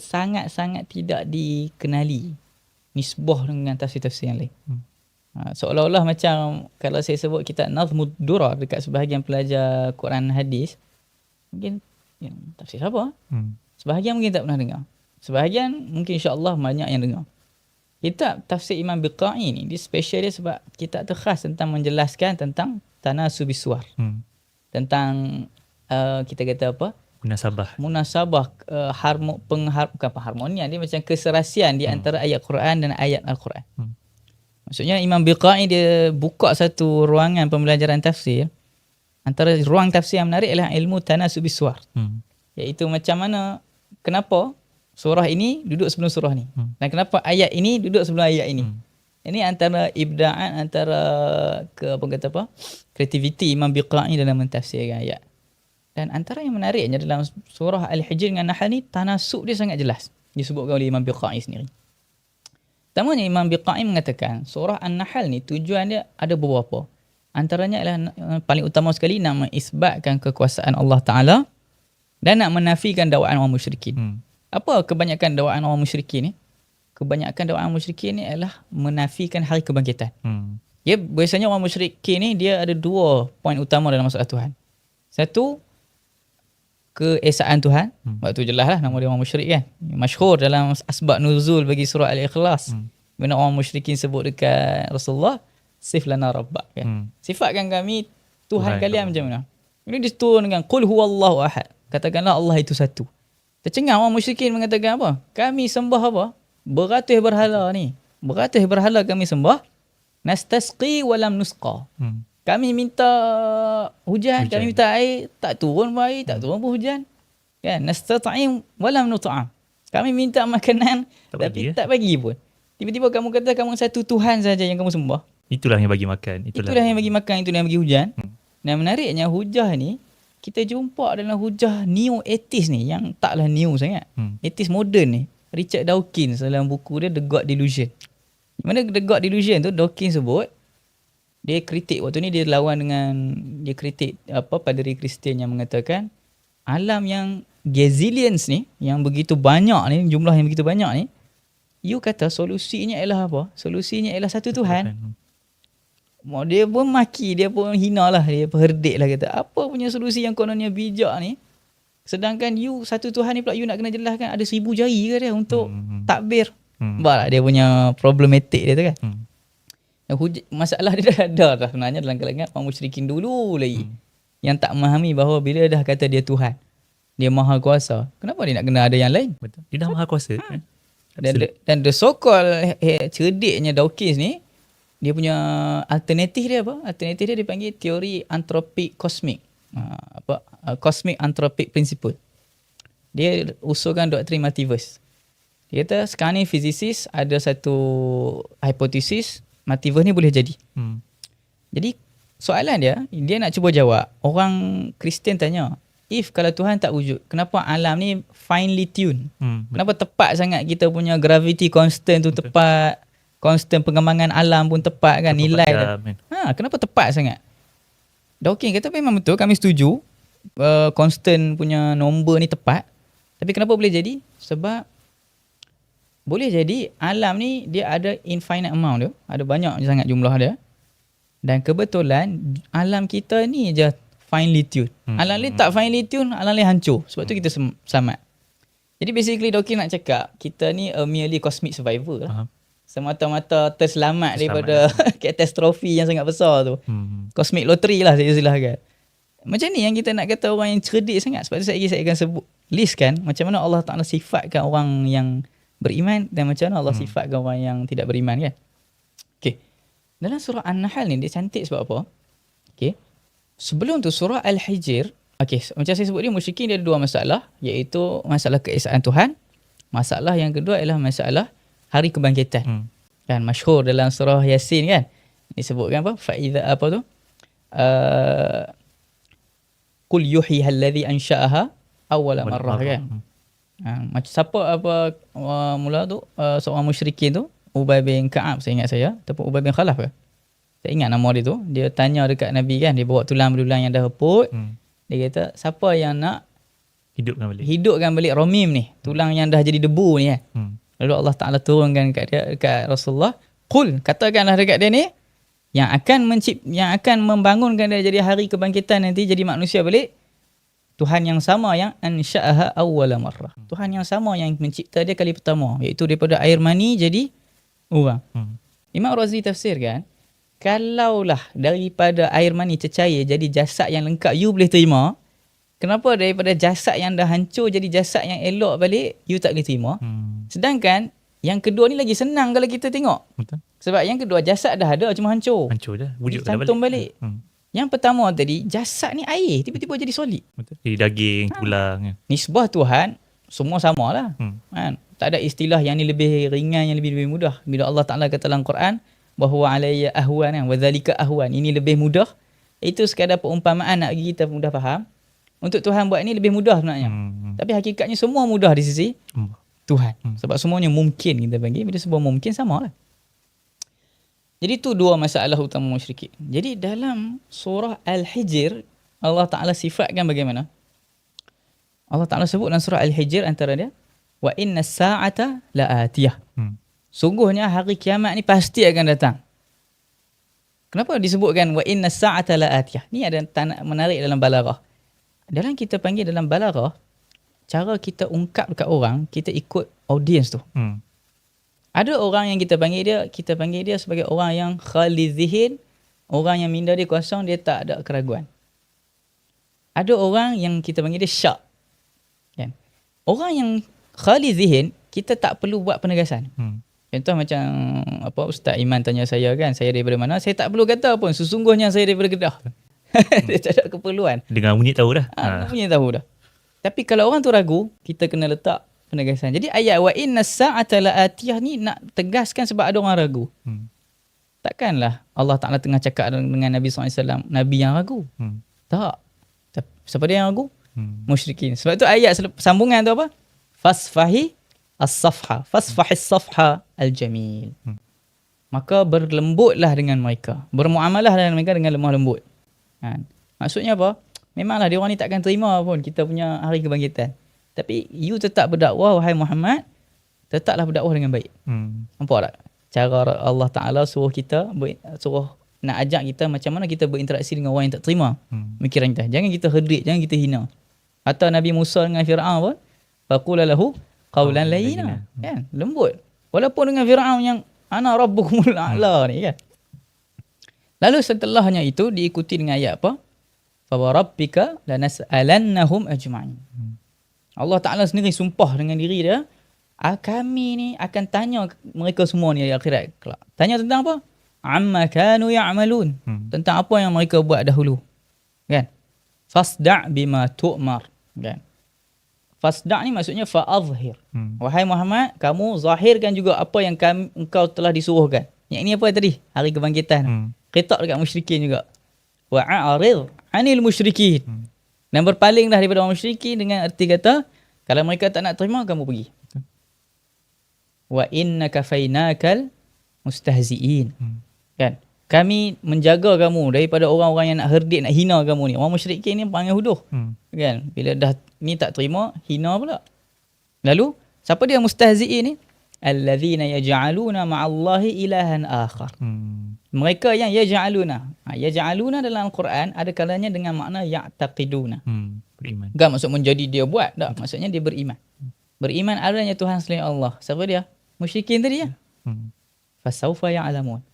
sangat-sangat tidak dikenali nisbah dengan tafsir-tafsir yang lain. Seolah-olah macam kalau saya sebut kitab Nazmud Durar dekat sebahagian pelajar Quran hadis, mungkin tafsir siapa? Sebahagian mungkin tak pernah dengar. Sebahagian mungkin insya-Allah banyak yang dengar. Kitab tafsir Imam Biqai ni dia special dia sebab kitab tu khas tentang menjelaskan tentang tanasubis suwar. Tentang kita kata apa? Munasabah bukan harmonian, dia macam keserasian di antara ayat Quran dan ayat Al-Quran. Maksudnya Imam Biqai dia buka satu ruangan pembelajaran tafsir. Antara ruang tafsir yang menarik adalah ilmu tanasubis suwar. Iaitu macam mana, kenapa surah ini duduk sebelum surah ni, dan kenapa ayat ini duduk sebelum ayat ini. Ini antara ibda'an, antara kreativiti Imam Biqai dalam mentafsirkan ayat. Dan antara yang menariknya dalam surah Al-Hijr dengan Nahl ni, tanasub dia sangat jelas disebutkan oleh Imam Biqai sendiri. Pertamanya Imam Biqai mengatakan surah An-Nahl ni tujuan dia ada beberapa. Antaranya adalah paling utama sekali nak mengisbatkan kekuasaan Allah Ta'ala dan nak menafikan dakwaan orang musyrikin. Apa kebanyakan dakwaan orang musyrikin ni? Kebanyakan dakwaan musyrikin ni adalah menafikan hari kebangkitan. Ya, biasanya orang musyrikin ni dia ada dua poin utama dalam masalah Tuhan. Satu, keesaan Tuhan. Waktu jelas lah nama dia orang musyrik kan. Masyhur dalam asbab nuzul bagi surah Al-Ikhlas. Bila orang musyrikin sebut dekat Rasulullah, sif lana rabbak kan. Sifatkan kami Tuhan kalian macam mana. Ini diturun dengan qul huwallahu ahad. Katakanlah Allah itu satu. Tercengang orang musyrikin mengatakan apa? Kami sembah apa? Beratus berhala ni. Beratus berhala kami sembah. Nastasqi walam nusqa. Kami minta hujan, kami minta air, tak turun pun air, tak turun pun hujan. Kan? Nastata'im walam nut'am. Kami minta makanan tapi tak bagi pun. Tiba-tiba kamu kata kamu satu Tuhan saja yang kamu sembah. Itulah yang bagi makan. Itulah yang bagi makan, itulah yang bagi hujan. Dan menariknya hujah ni kita jumpa dalam hujah neo-atheist ni yang taklah new sangat. Atheist modern ni. Richard Dawkins dalam buku dia The God Delusion. Mana The God Delusion tu Dawkins sebut dia kritik waktu ni, dia lawan dengan dia kritik paderi Kristian yang mengatakan alam yang gazillions ni, yang begitu banyak ni, jumlah yang begitu banyak ni, you kata solusinya ialah apa? Solusinya ialah satu Tuhan. Dia pun maki, dia pun hina lah, dia perdik lah, kata apa punya solusi yang kononnya bijak ni, sedangkan you satu Tuhan ni pula you nak kena jelaskan ada 1000 jari ke dia untuk takbir. Baiklah dia punya problematik dia tu kan. Masalah dia dah ada dah sebenarnya dalam kalangan orang musyrikin dulu lagi. Yang tak memahami bahawa bila dah kata dia Tuhan, dia maha kuasa, kenapa dia nak kena ada yang lain? Betul. Dia dah maha kuasa. Dan the so-called cerdiknya Dawkins ni, dia punya alternatif dia apa? Alternatif dia dipanggil teori antropik kosmik. Cosmic anthropic principle. Dia usulkan doktrin multiverse. Dia kata sekarang ni fizisis ada satu hipotesis multiverse ni boleh jadi. Jadi soalan dia nak cuba jawab. Orang Kristian tanya, if kalau Tuhan tak wujud, kenapa alam ni finely tuned? Kenapa tepat sangat kita punya gravity constant tu tepat, constant pengembangan alam pun tepat kan, nilai kenapa tepat sangat? Dawkins kata memang betul, kami setuju constant punya nombor ni tepat, tapi kenapa boleh jadi? Sebab boleh jadi alam ni dia ada infinite amount dia, ada banyak sangat jumlah dia, dan kebetulan alam kita ni je finely tuned. Alam ni tak finely tuned, alam ni hancur. Sebab tu kita selamat. Jadi basically Dawkins nak cakap kita ni a merely cosmic survivor lah. Semata-mata terselamat daripada katastrofi yang sangat besar tu. Cosmic lottery lah saya silahkan. Macam ni yang kita nak kata orang yang cerdik sangat. Sebab tu saya akan sebut list kan macam mana Allah Ta'ala sifatkan orang yang beriman dan macam mana Allah sifatkan orang yang tidak beriman kan. Okay. Dalam surah An-Nahl ni dia cantik sebab apa? Okay. Sebelum tu surah Al-Hijr, okay, macam saya sebut ni musyrikin dia ada dua masalah, iaitu masalah keesaan Tuhan. Masalah yang kedua ialah masalah hari kebangkitan. Kan masyhur dalam surah Yasin kan. Disebutkan apa? Fa'idha apa tu? Qul yuhyiha alladhi ansha'aha awwala marrah kan. Macam siapa mula tu seorang musyrikin tu, Ubay bin Ka'ab saya ingat ataupun Ubay bin Khalaf ke? Saya ingat nama dia tu. Dia tanya dekat Nabi kan, dia bawa tulang belulang yang dah heput. Dia kata, siapa yang nak hidupkan balik Romim ni, tulang yang dah jadi debu ni kan. Lalu Allah Ta'ala turunkan dekat Rasulullah, qul, katakanlah dekat dia ni, yang akan membangunkan dia jadi hari kebangkitan nanti, jadi manusia balik, Tuhan yang sama yang ansha'aha awwala marrah. Tuhan yang sama yang mencipta dia kali pertama, iaitu daripada air mani jadi orang. Imam Razi tafsirkan, kalaulah daripada air mani tercair jadi jasad yang lengkap, you boleh terima. Kenapa daripada jasad yang dah hancur jadi jasad yang elok balik, you tak boleh terima? Sedangkan yang kedua ni lagi senang kalau kita tengok. Betul. Sebab yang kedua jasad dah ada, cuma hancur. Hancur dah. Wujud dah cantum balik. Yang pertama tadi, jasad ni air, tiba-tiba jadi solid. Betul. Jadi daging, tulang. Ya. Nisbah Tuhan, semua sama lah. Kan? Tak ada istilah yang ni lebih ringan, yang lebih mudah. Bila Allah Ta'ala kata dalam Quran, bahawa alayya ahwan, wa dhalika ahwan, ini lebih mudah. Itu sekadar perumpamaan nak bagi kita mudah faham. Untuk Tuhan buat ni lebih mudah sebenarnya. Tapi hakikatnya semua mudah di sisi Tuhan. Sebab semuanya mungkin kita panggil. Bila semua mungkin, sama lah. Jadi tu dua masalah utama musyrikin. Jadi dalam surah Al-Hijr, Allah Ta'ala sifatkan bagaimana? Allah Ta'ala sebut dalam surah Al-Hijr antara dia, wa inna sa'ata la'atiyah. Sungguhnya hari kiamat ni pasti akan datang. Kenapa disebutkan wa inna sa'ata la'atiyah? Ni ada menarik dalam balaghah. Dalam kita panggil dalam balaghah, cara kita ungkap dekat orang, kita ikut audience tu. Ada orang yang kita panggil dia sebagai orang yang khali zihin, orang yang minda dia kosong, dia tak ada keraguan. Ada orang yang kita panggil dia syak. Kan? Orang yang khali zihin, kita tak perlu buat penegasan. Contoh macam Ustaz Iman tanya saya kan, saya daripada mana, saya tak perlu kata pun sesungguhnya saya daripada Kedah. Dia tak ada keperluan. Dengar bunyi tahu dah. Bunyi tahu dah. Tapi kalau orang tu ragu, kita kena letak penegasan. Jadi ayat wa inna sa'ata la'atiyah ni nak tegaskan sebab ada orang ragu. Takkanlah Allah Ta'ala tengah cakap dengan Nabi SAW, Nabi yang ragu. Tak. Siapa dia yang ragu? Musyrikin. Sebab tu ayat sambungan tu apa? Fasfahi as-safha. Fasfahi as-safha al-jamil. Maka berlembutlah dengan mereka. Bermuamalah dengan mereka dengan lemah lembut. Kan? Maksudnya apa? Memanglah dia orang ni takkan terima pun kita punya hari kebangkitan. Tapi you tetap berdakwah, wahai Muhammad, tetaplah berdakwah dengan baik. Nampak tak? Cara Allah Ta'ala suruh kita, suruh nak ajak kita macam mana kita berinteraksi dengan orang yang tak terima pemikiran kita. Jangan kita herdit, jangan kita hina. Atau Nabi Musa dengan Fir'aun pun, faqula lahu qawlan layyina. Kan? Lembut. Walaupun dengan Fir'aun yang ana rabbukumul a'la ni kan. Lalu setelahnya itu diikuti dengan ayat apa? Fa warabbika lanas'alannahum ajma'in. Allah Ta'ala sendiri sumpah dengan diri dia, kami ni akan tanya mereka semua ni di akhirat kelak. Tanya tentang apa? Amma kanu ya'malun. Tentang apa yang mereka buat dahulu. Kan? Fasda' bima tu'mar. Kan? Fasda' ni maksudnya fa'adhhir. Wahai Muhammad, kamu zahirkan juga apa yang engkau telah disuruhkan. Yang ini apa tadi? Hari kebangkitan. Khitab dekat musyrikin juga. Wa'arid 'anil musyrikin. Dan berpalinglah daripada orang musyrikin dengan erti kata, kalau mereka tak nak terima, kamu pergi. Wa inna kafainakal mustahzi'in. Kan? Kami menjaga kamu daripada orang-orang yang nak herdit, nak hina kamu ni. Orang musyrikin ni panggil huduh. Kan? Bila dah ni tak terima, hina pula. Lalu, siapa dia mustahzi'in ni? Allazina yaj'aluna ma'allahi ilahan akhar. Mereka yang yaj'aluna. Yaj'aluna dalam Al-Quran ada kalanya dengan makna ya'taqiduna. Beriman. Enggak maksud menjadi dia buat. Tak. Maksudnya dia beriman. Beriman adanya Tuhan selain Allah. Siapa dia? Musyrikin tadi ya. Fasawfa ya'lamun.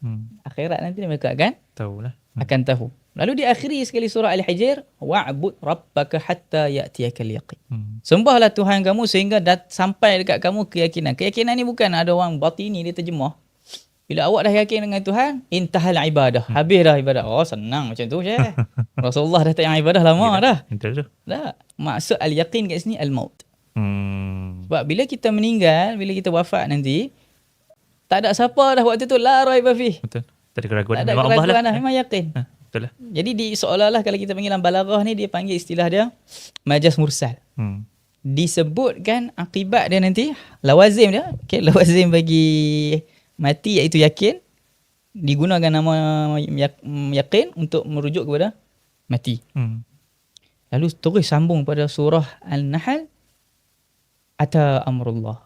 Akhirat nanti mereka akan tahulah. Akan tahu. Lalu diakhiri sekali surah Al-Hijr, wa'bud rabbaka hatta ya'tiyakal yaqin. Sembahlah Tuhan kamu sehingga sampai dekat kamu keyakinan. Keyakinan ni bukan ada orang batini dia terjemah. Bila awak dah yakin dengan Tuhan, intahal ibadah. Habis dah ibadah. Oh, senang macam tu je. Rasulullah dah tak yang ibadah lama dah. Dah. Maksud al-yaqin kat sini al-maut. Sebab bila kita meninggal, bila kita wafat nanti, tak ada siapa dah waktu tu la raiba fi. Betul. Tak ada keraguan. Tak ada keraguan dah. Memang yakin. Betul lah. Jadi seolah-olah kalau kita panggil dalam balaghah ni, dia panggil istilah dia majaz mursal. Disebutkan akibat dia nanti, lawazim dia. Okay, lawazim bagi mati iaitu yakin. Digunakan nama yakin untuk merujuk kepada mati. Lalu terus sambung pada surah Al-Nahl. Ata amrullah.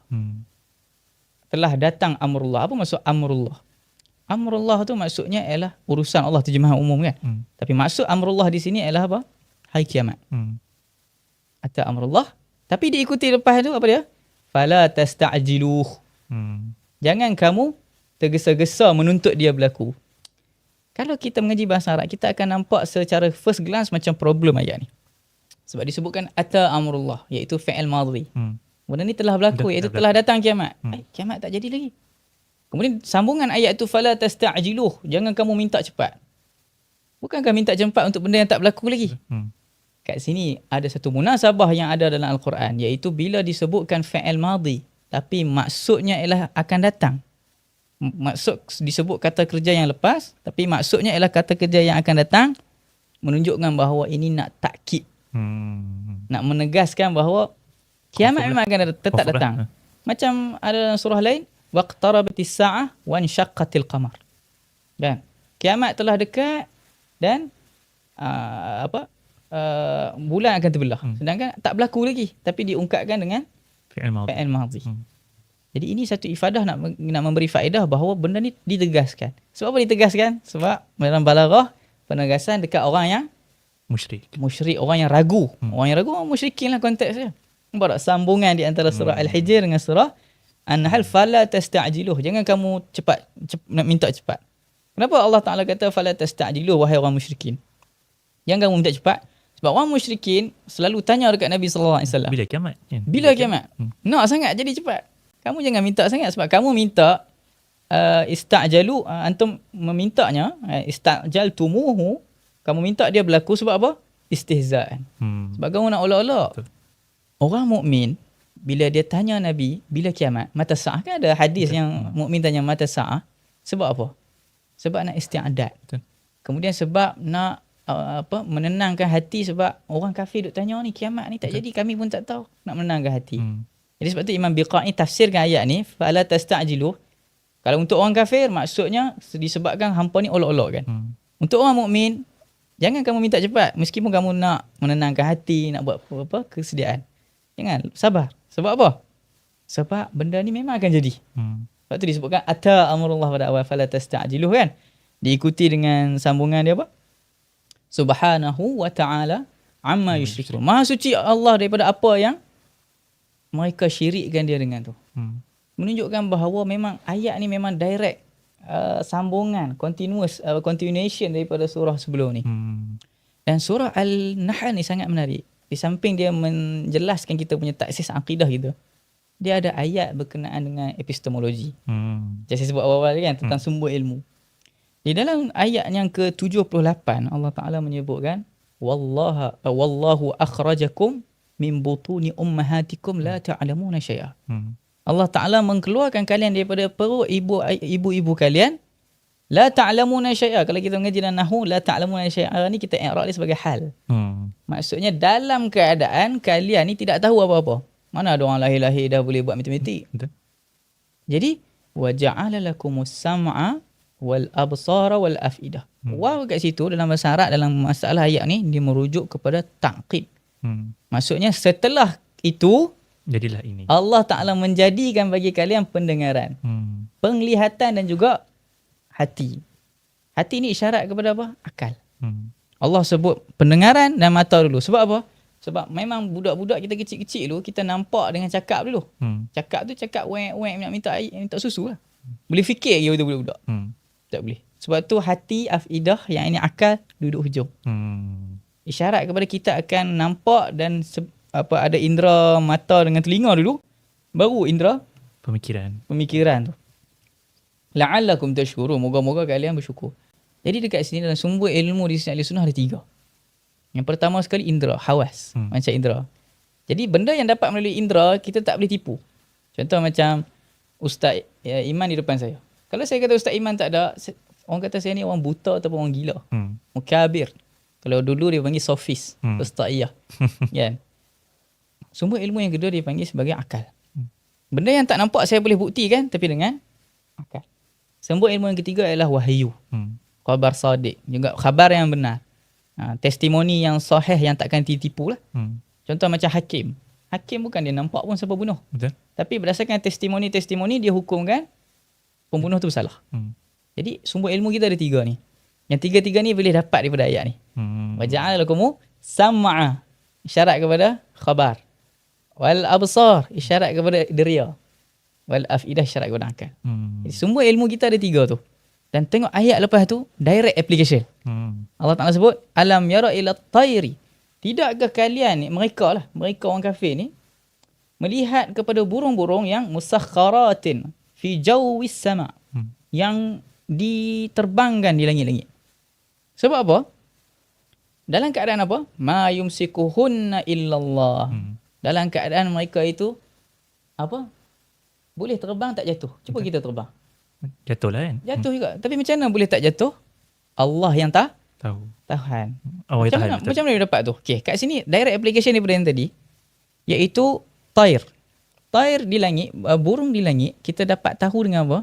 telah datang amrullah. Apa maksud amrullah? Amrullah tu maksudnya ialah urusan Allah, terjemahan umum kan. Tapi maksud amrullah di sini ialah apa? Hari kiamat. Atau amrullah. Tapi diikuti lepas tu apa dia? Fala tasta'jiluh. Jangan kamu tergesa-gesa menuntut dia berlaku. Kalau kita mengaji bahasa Arab, kita akan nampak secara first glance macam problem ayat ni. Sebab disebutkan ata amrullah, iaitu fi'il madhi. Benda ni telah berlaku, iaitu telah datang kiamat. Kiamat tak jadi lagi. Kemudian sambungan ayat tu fala tasta'jiluh, jangan kamu minta cepat. Bukankah minta cepat untuk benda yang tak berlaku lagi? Kat sini ada satu munasabah yang ada dalam Al-Quran, iaitu bila disebutkan fi'il madhi tapi maksudnya ialah akan datang. Maksud disebut kata kerja yang lepas, tapi maksudnya ialah kata kerja yang akan datang, menunjukkan bahawa ini nak takkid. Nak menegaskan bahawa kiamat memang akan tetap datang. Macam ada dalam surah lain, waqtarabatis sa'ah wa insyaqqatil qamar. Kan? Kiamat telah dekat dan bulan akan terbelah. Sedangkan tak berlaku lagi, tapi diungkapkan dengan fi'il madhi. Jadi ini satu ifadah nak memberi faedah bahawa benda ni ditegaskan. Sebab apa ditegaskan? Sebab dalam balaghah penegasan dekat orang yang musyrik, orang yang ragu. Orang yang ragu orang musyrikin lah konteksnya. Nampak tak sambungan di antara surah Al-Hijr dengan surah An-Nahl, fala tasta'jiluh. Jangan kamu cepat nak minta cepat. Kenapa Allah Taala kata fala tasta'jiluh wahai orang musyrikin? Jangan kamu minta cepat. Sebab orang musyrikin selalu tanya dekat Nabi sallallahu alaihi wasallam, bila kiamat? Bila kiamat? Nak sangat jadi cepat. Kamu jangan minta sangat sebab kamu minta ista'jalu, antum memintanya, ista'jaltumuhu, kamu minta dia berlaku sebab apa? Istihzaan. Sebab kamu nak olok-olok. Orang mukmin bila dia tanya Nabi bila kiamat, mata sa'ah, kan ada hadis yang mukmin tanya mata sa'ah, sebab apa? Sebab nak isti'adat. Kemudian sebab nak menenangkan hati, sebab orang kafir duk tanya ni kiamat ni tak jadi, kami pun tak tahu, nak menenangkan hati. Jadi sebab tu Imam Biqai tafsirkan ayat ni fala tasta'jiluh. Kalau untuk orang kafir maksudnya disebabkan hampa ni olok-olok kan. Untuk orang mukmin, jangan kamu minta cepat meskipun kamu nak menenangkan hati, nak buat apa kesediaan. Jangan, sabar. Sebab apa? Sebab benda ni memang akan jadi. Sebab tu disebutkan ata amrullah pada awal fala tasta'jiluh kan. Diikuti dengan sambungan dia apa? Subhanahu wa ta'ala amma yusyrikun. Maha suci Allah daripada apa yang mereka syirikkan dia dengan tu. Menunjukkan bahawa memang ayat ni memang direct sambungan, continuation daripada surah sebelum ni. Dan surah Al-Nahl ni sangat menarik. Di samping dia menjelaskan kita punya taksis akidah kita, dia ada ayat berkenaan dengan epistemologi. Jadi saya sebut awal-awal kan tentang sumber ilmu. Di dalam ayat yang ke-78 Allah Taala menyebutkan wallahu akhrajakum min butuni ummahatikum la ta'lamuna syai'a. Allah Taala mengeluarkan kalian daripada perut ibu-ibu kalian la ta'lamuna syai'a. Kalau kita mengaji dalam nahwu, la ta'lamuna syai'a ni kita i'rab dia sebagai hal. Maksudnya dalam keadaan kalian ni tidak tahu apa-apa. Mana ada orang lahir-lahir dah boleh buat matematik. Jadi wa ja'ala lakumus sam'a wal absara wal afidah. Waw kat situ dalam bahasa Arab dalam masalah ayat ni dia merujuk kepada ta'qib. Maksudnya setelah itu jadilah ini. Allah Ta'ala menjadikan bagi kalian pendengaran, penglihatan dan juga hati. Hati ni isyarat kepada apa? Akal. Allah sebut pendengaran dan mata dulu. Sebab apa? Sebab memang budak-budak kita kecil-kecil dulu kita nampak dengan cakap dulu. Cakap tu cakap wek-wek nak minta air, minta susu lah. Boleh fikir lagi betul budak-budak. Tak boleh. Sebab tu hati, afidah, yang ini akal duduk hujung. Isyarat kepada kita akan nampak dan ada indera mata dengan telinga dulu, baru indera pemikiran tu. La'allakum tashkurun, moga-moga kalian bersyukur. Jadi dekat sini dalam sumber ilmu di sini Ahli Sunnah ada 3. Yang pertama sekali indera, hawas, macam indera. Jadi benda yang dapat melalui indera kita tak boleh tipu. Contoh macam Ustaz Iman di depan saya. Kalau saya kata Ustaz Iman tak ada, orang kata saya ni orang buta ataupun orang gila. Mukabir. Kalau dulu dia panggil sofis, usta'iyah. Kan? Sumber ilmu yang kedua dia panggil sebagai akal. Benda yang tak nampak saya boleh buktikan, tapi dengan akal. Sumber ilmu yang ketiga adalah wahyu. Khabar sadiq. Juga khabar yang benar. Testimoni yang sahih yang takkan ditipu lah. Contoh macam hakim. Hakim bukan dia nampak pun siapa bunuh. Betul. Tapi berdasarkan testimoni dia hukumkan pembunuh tu bersalah. Jadi sumber ilmu kita ada 3 ni. Yang 3-3 ni boleh dapat daripada ayat ni. Wa ja'ala lakum sam'a, isyarat kepada khabar. Wal absar, isyarat kepada deria. Wal afidah, isyarat kepada akal. Jadi sumber ilmu kita ada 3 tu. Dan tengok ayat lepas tu, direct application. Allah Ta'ala sebut, alam yara ila tayri. Tidakkah kalian ni, mereka orang kafir ni, melihat kepada burung-burung yang musakharatin fi jawis sama, yang diterbangkan di langit-langit. Sebab apa? Dalam keadaan apa? Ma yumsikuhunna illallah. Dalam keadaan mereka itu apa? Boleh terbang tak jatuh. Cuba kita terbang. Jatuh lah kan? Jatuh juga. Tapi macam mana boleh tak jatuh? Allah yang tahu. Tahan. Oh, Macam mana dia dapat tu? Okay, kat sini direct application daripada yang tadi, iaitu tair. Tair di langit, burung di langit, kita dapat tahu dengan apa?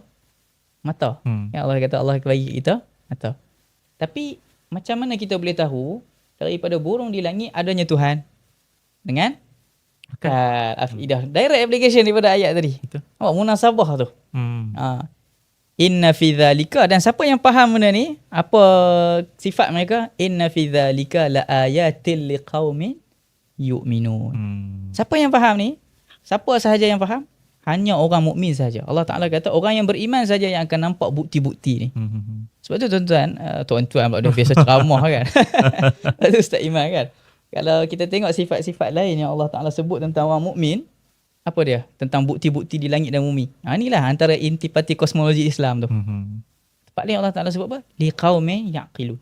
Mata. Ya, Allah kata Allah bagi kita mata. Tapi macam mana kita boleh tahu daripada burung di langit adanya Tuhan? Dengan afidah. Direct application daripada ayat tadi. Nampak munasabah tu. Inna fi dhalika, dan siapa yang faham benda ni, apa sifat mereka? Inna fi dhalika la ayatil liqaumin yu'minun. Siapa yang faham ni? Siapa sahaja yang faham? Hanya orang mukmin saja. Allah Ta'ala kata orang yang beriman saja yang akan nampak bukti-bukti ni. Sebab tu tuan-tuan pula dah biasa ceramah kan. Itu Ustaz Iman kan. Kalau kita tengok sifat-sifat lain yang Allah Ta'ala sebut tentang orang mukmin, apa dia? Tentang bukti-bukti di langit dan bumi. Inilah antara intipati kosmologi Islam tu. Tempat lain Allah Ta'ala sebut apa? Liqaumin ya'qilun.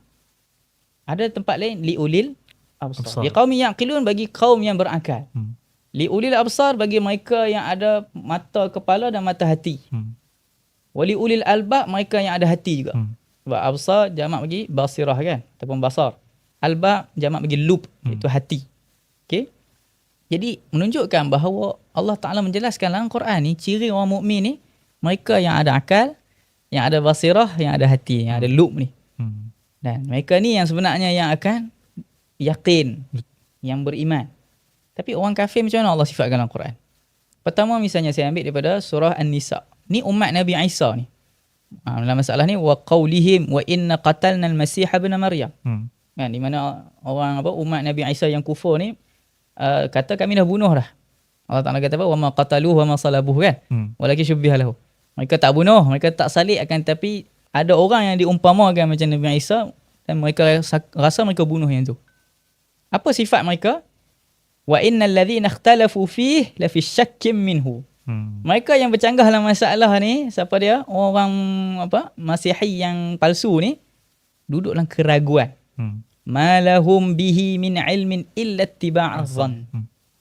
Ada tempat lain liulil absar. Liqaumin ya'qilun, bagi kaum yang berakal. Liulil absar, bagi mereka yang ada mata kepala dan mata hati. Waliulil albab, mereka yang ada hati juga. Sebab absar jamak bagi basirah kan, ataupun basar. Albab jamak bagi lub, iaitu hati. Okey. Jadi menunjukkan bahawa Allah Ta'ala menjelaskan dalam Quran ni, ciri orang mukmin ni, mereka yang ada akal, yang ada basirah, yang ada hati, yang ada lub ni. Dan mereka ni yang sebenarnya yang akan yakin, yang beriman. Tapi orang kafir macam mana Allah sifatkan dalam Quran? Pertama misalnya saya ambil daripada surah An-Nisa. Ni umat Nabi Isa ni. Dalam masalah ni, wa qawlihim wa inna qatalna al-Masih ibn Maryam. Kan, di mana orang umat Nabi Isa yang kufur ni kata kami dah bunuh dah. Allah Ta'ala kata apa? Wa ma qataluhu wa ma salabuhu kan? Walakin syubbiha lahu. Mereka tak bunuh, mereka tak salib, akan tapi ada orang yang diumpamakan macam Nabi Isa dan mereka rasa mereka bunuh yang tu. Apa sifat mereka? Wa innal ladzina ikhtalafu fihi la fi syakkim minhu. Mereka yang bercanggah dalam masalah ni, siapa dia? Orang Masihi yang palsu ni duduk dalam keraguan. Malahum bihi min ilmin illa ittiba'az zan.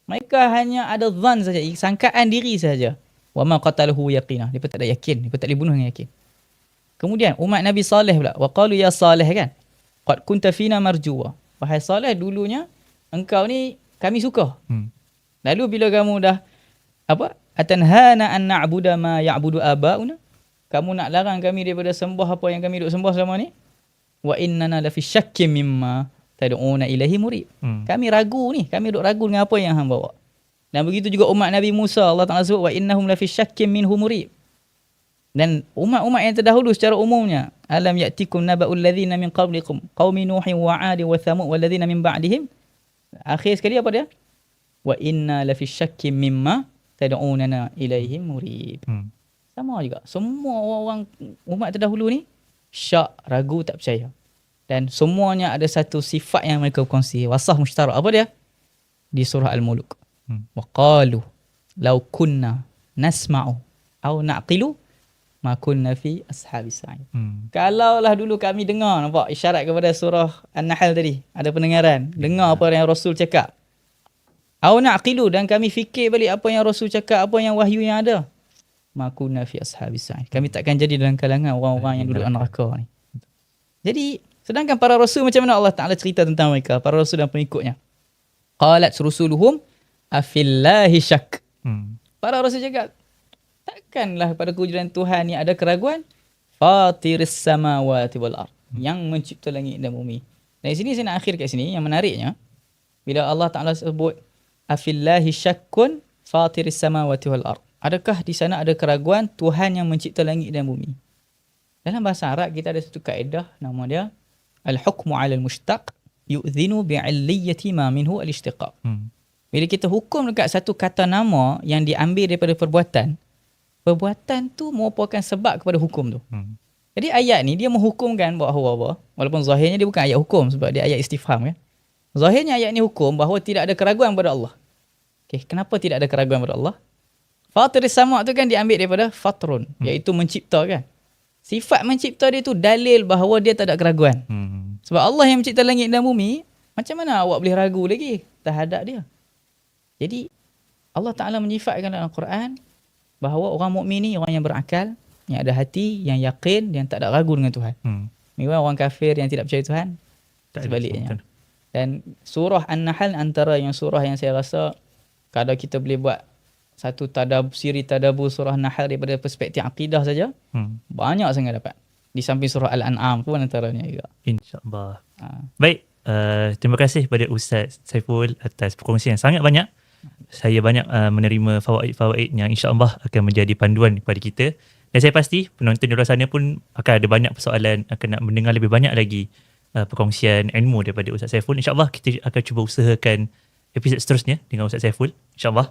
Mereka hanya ada zan saja, sangkaan diri saja. Wa ma qatalahu yaqina. Dia tak ada yakin, dia tak boleh bunuh dengan yakin. Kemudian umat Nabi Saleh pula, wa qalu ya Saleh kan? Qad kunta fina marjuwa. Wahai Saleh, dulunya engkau ni kami suka. Lalu bila kamu dah atanhana an na'budu ma ya'budu abauna, kamu nak larang kami daripada sembah apa yang kami duk sembah selama ni? Wa innana la fi syakkim mimma tad'una ilaihi murib. Kami ragu ni, kami duk ragu dengan apa yang hang bawa. Dan begitu juga umat Nabi Musa, Allah Ta'ala sebut wa innahum la fi syakkim minhu murib. Dan umat-umat yang terdahulu secara umumnya, alam ya'tikum naba'ul ladzina min qablikum qaumi nuhin wa 'ad wa thamud wal ladzina min ba'dihim. Akhir sekali apa dia? Wa inna la fi syakkim mimma tad'unana ilaihi murib. Sama juga. Semua orang umat terdahulu ni syak, ragu, tak percaya. Dan semuanya ada satu sifat yang mereka kongsi, wasah musytarak. Apa dia? Di surah Al-Muluk. Wa qalu law kunna nasma'u aw na'qilu ma kunna fi ashabis sa'id. Kalaulah dulu kami dengar, nampak isyarat kepada surah An-Nahl tadi, ada pendengaran, dengar apa yang Rasul cakap. Aw na'qilu, dan kami fikir balik apa yang Rasul cakap, apa yang wahyu yang ada. Ma kunna fi ashabis sa'id. Kami takkan jadi dalam kalangan orang-orang yang duduk dalam neraka ni. Jadi, sedangkan para rasul macam mana Allah Ta'ala cerita tentang mereka, para rasul dan pengikutnya. Qalat rusuluhum afillahi syak. Para rasul cakap, takkanlah pada kewujudan Tuhan ni ada keraguan? Fatiris samawati wal ard, yang mencipta langit dan bumi. Dan di sini saya nak akhir kat sini, yang menariknya, bila Allah Ta'ala sebut afillahi syakkun fatiris samawati wal ard. Adakah di sana ada keraguan Tuhan yang mencipta langit dan bumi? Dalam bahasa Arab kita ada satu kaedah nama dia al-hukmu 'ala al-mushtaq yu'dhinu bi'illiyati ma minhu al-ishtiqaq. Bila kita hukum dekat satu kata nama yang diambil daripada perbuatan, perbuatan tu merupakan sebab kepada hukum tu. Jadi ayat ni dia menghukumkan bahawa apa? Walaupun zahirnya dia bukan ayat hukum sebab dia ayat istifham kan. Zahirnya ayat ni hukum bahawa tidak ada keraguan pada Allah. Okey, kenapa tidak ada keraguan pada Allah? Fatiris sama' tu kan diambil daripada fatrun, iaitu mencipta kan. Sifat mencipta dia tu dalil bahawa dia tak ada keraguan. Sebab Allah yang mencipta langit dan bumi, macam mana awak boleh ragu lagi terhadap dia? Jadi Allah Ta'ala menyifatkan dalam Al-Quran bahawa orang mukmin ni orang yang berakal, yang ada hati, yang yakin, yang tak ada ragu dengan Tuhan. Memang orang kafir yang tidak percaya Tuhan, tak sebaliknya. Dan surah An-Nahl antara yang surah yang saya rasa kalau kita boleh buat satu siri tadabbur surah Nahl daripada perspektif akidah saja, banyak sangat dapat. Di samping surah Al-An'am pun antaranya juga. InsyaAllah. Baik, terima kasih kepada Ustaz Saiful atas perkongsian yang sangat banyak. Saya banyak menerima fawaid-fawaid yang insyaAllah akan menjadi panduan kepada kita. Dan saya pasti penonton di luar sana pun akan ada banyak persoalan, akan nak mendengar lebih banyak lagi perkongsian ilmu daripada Ustaz Saiful. InsyaAllah kita akan cuba usahakan episod seterusnya dengan Ustaz Saiful, insyaAllah.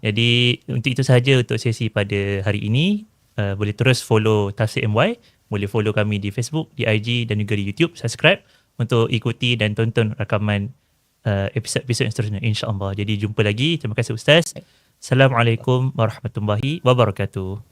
Jadi untuk itu sahaja untuk sesi pada hari ini. Boleh terus follow Tafsir MY, boleh follow kami di Facebook, di IG dan juga di YouTube. Subscribe untuk ikuti dan tonton rakaman episod-episod yang seterusnya, insyaAllah. Jadi jumpa lagi. Terima kasih Ustaz. Assalamualaikum warahmatullahi wabarakatuh.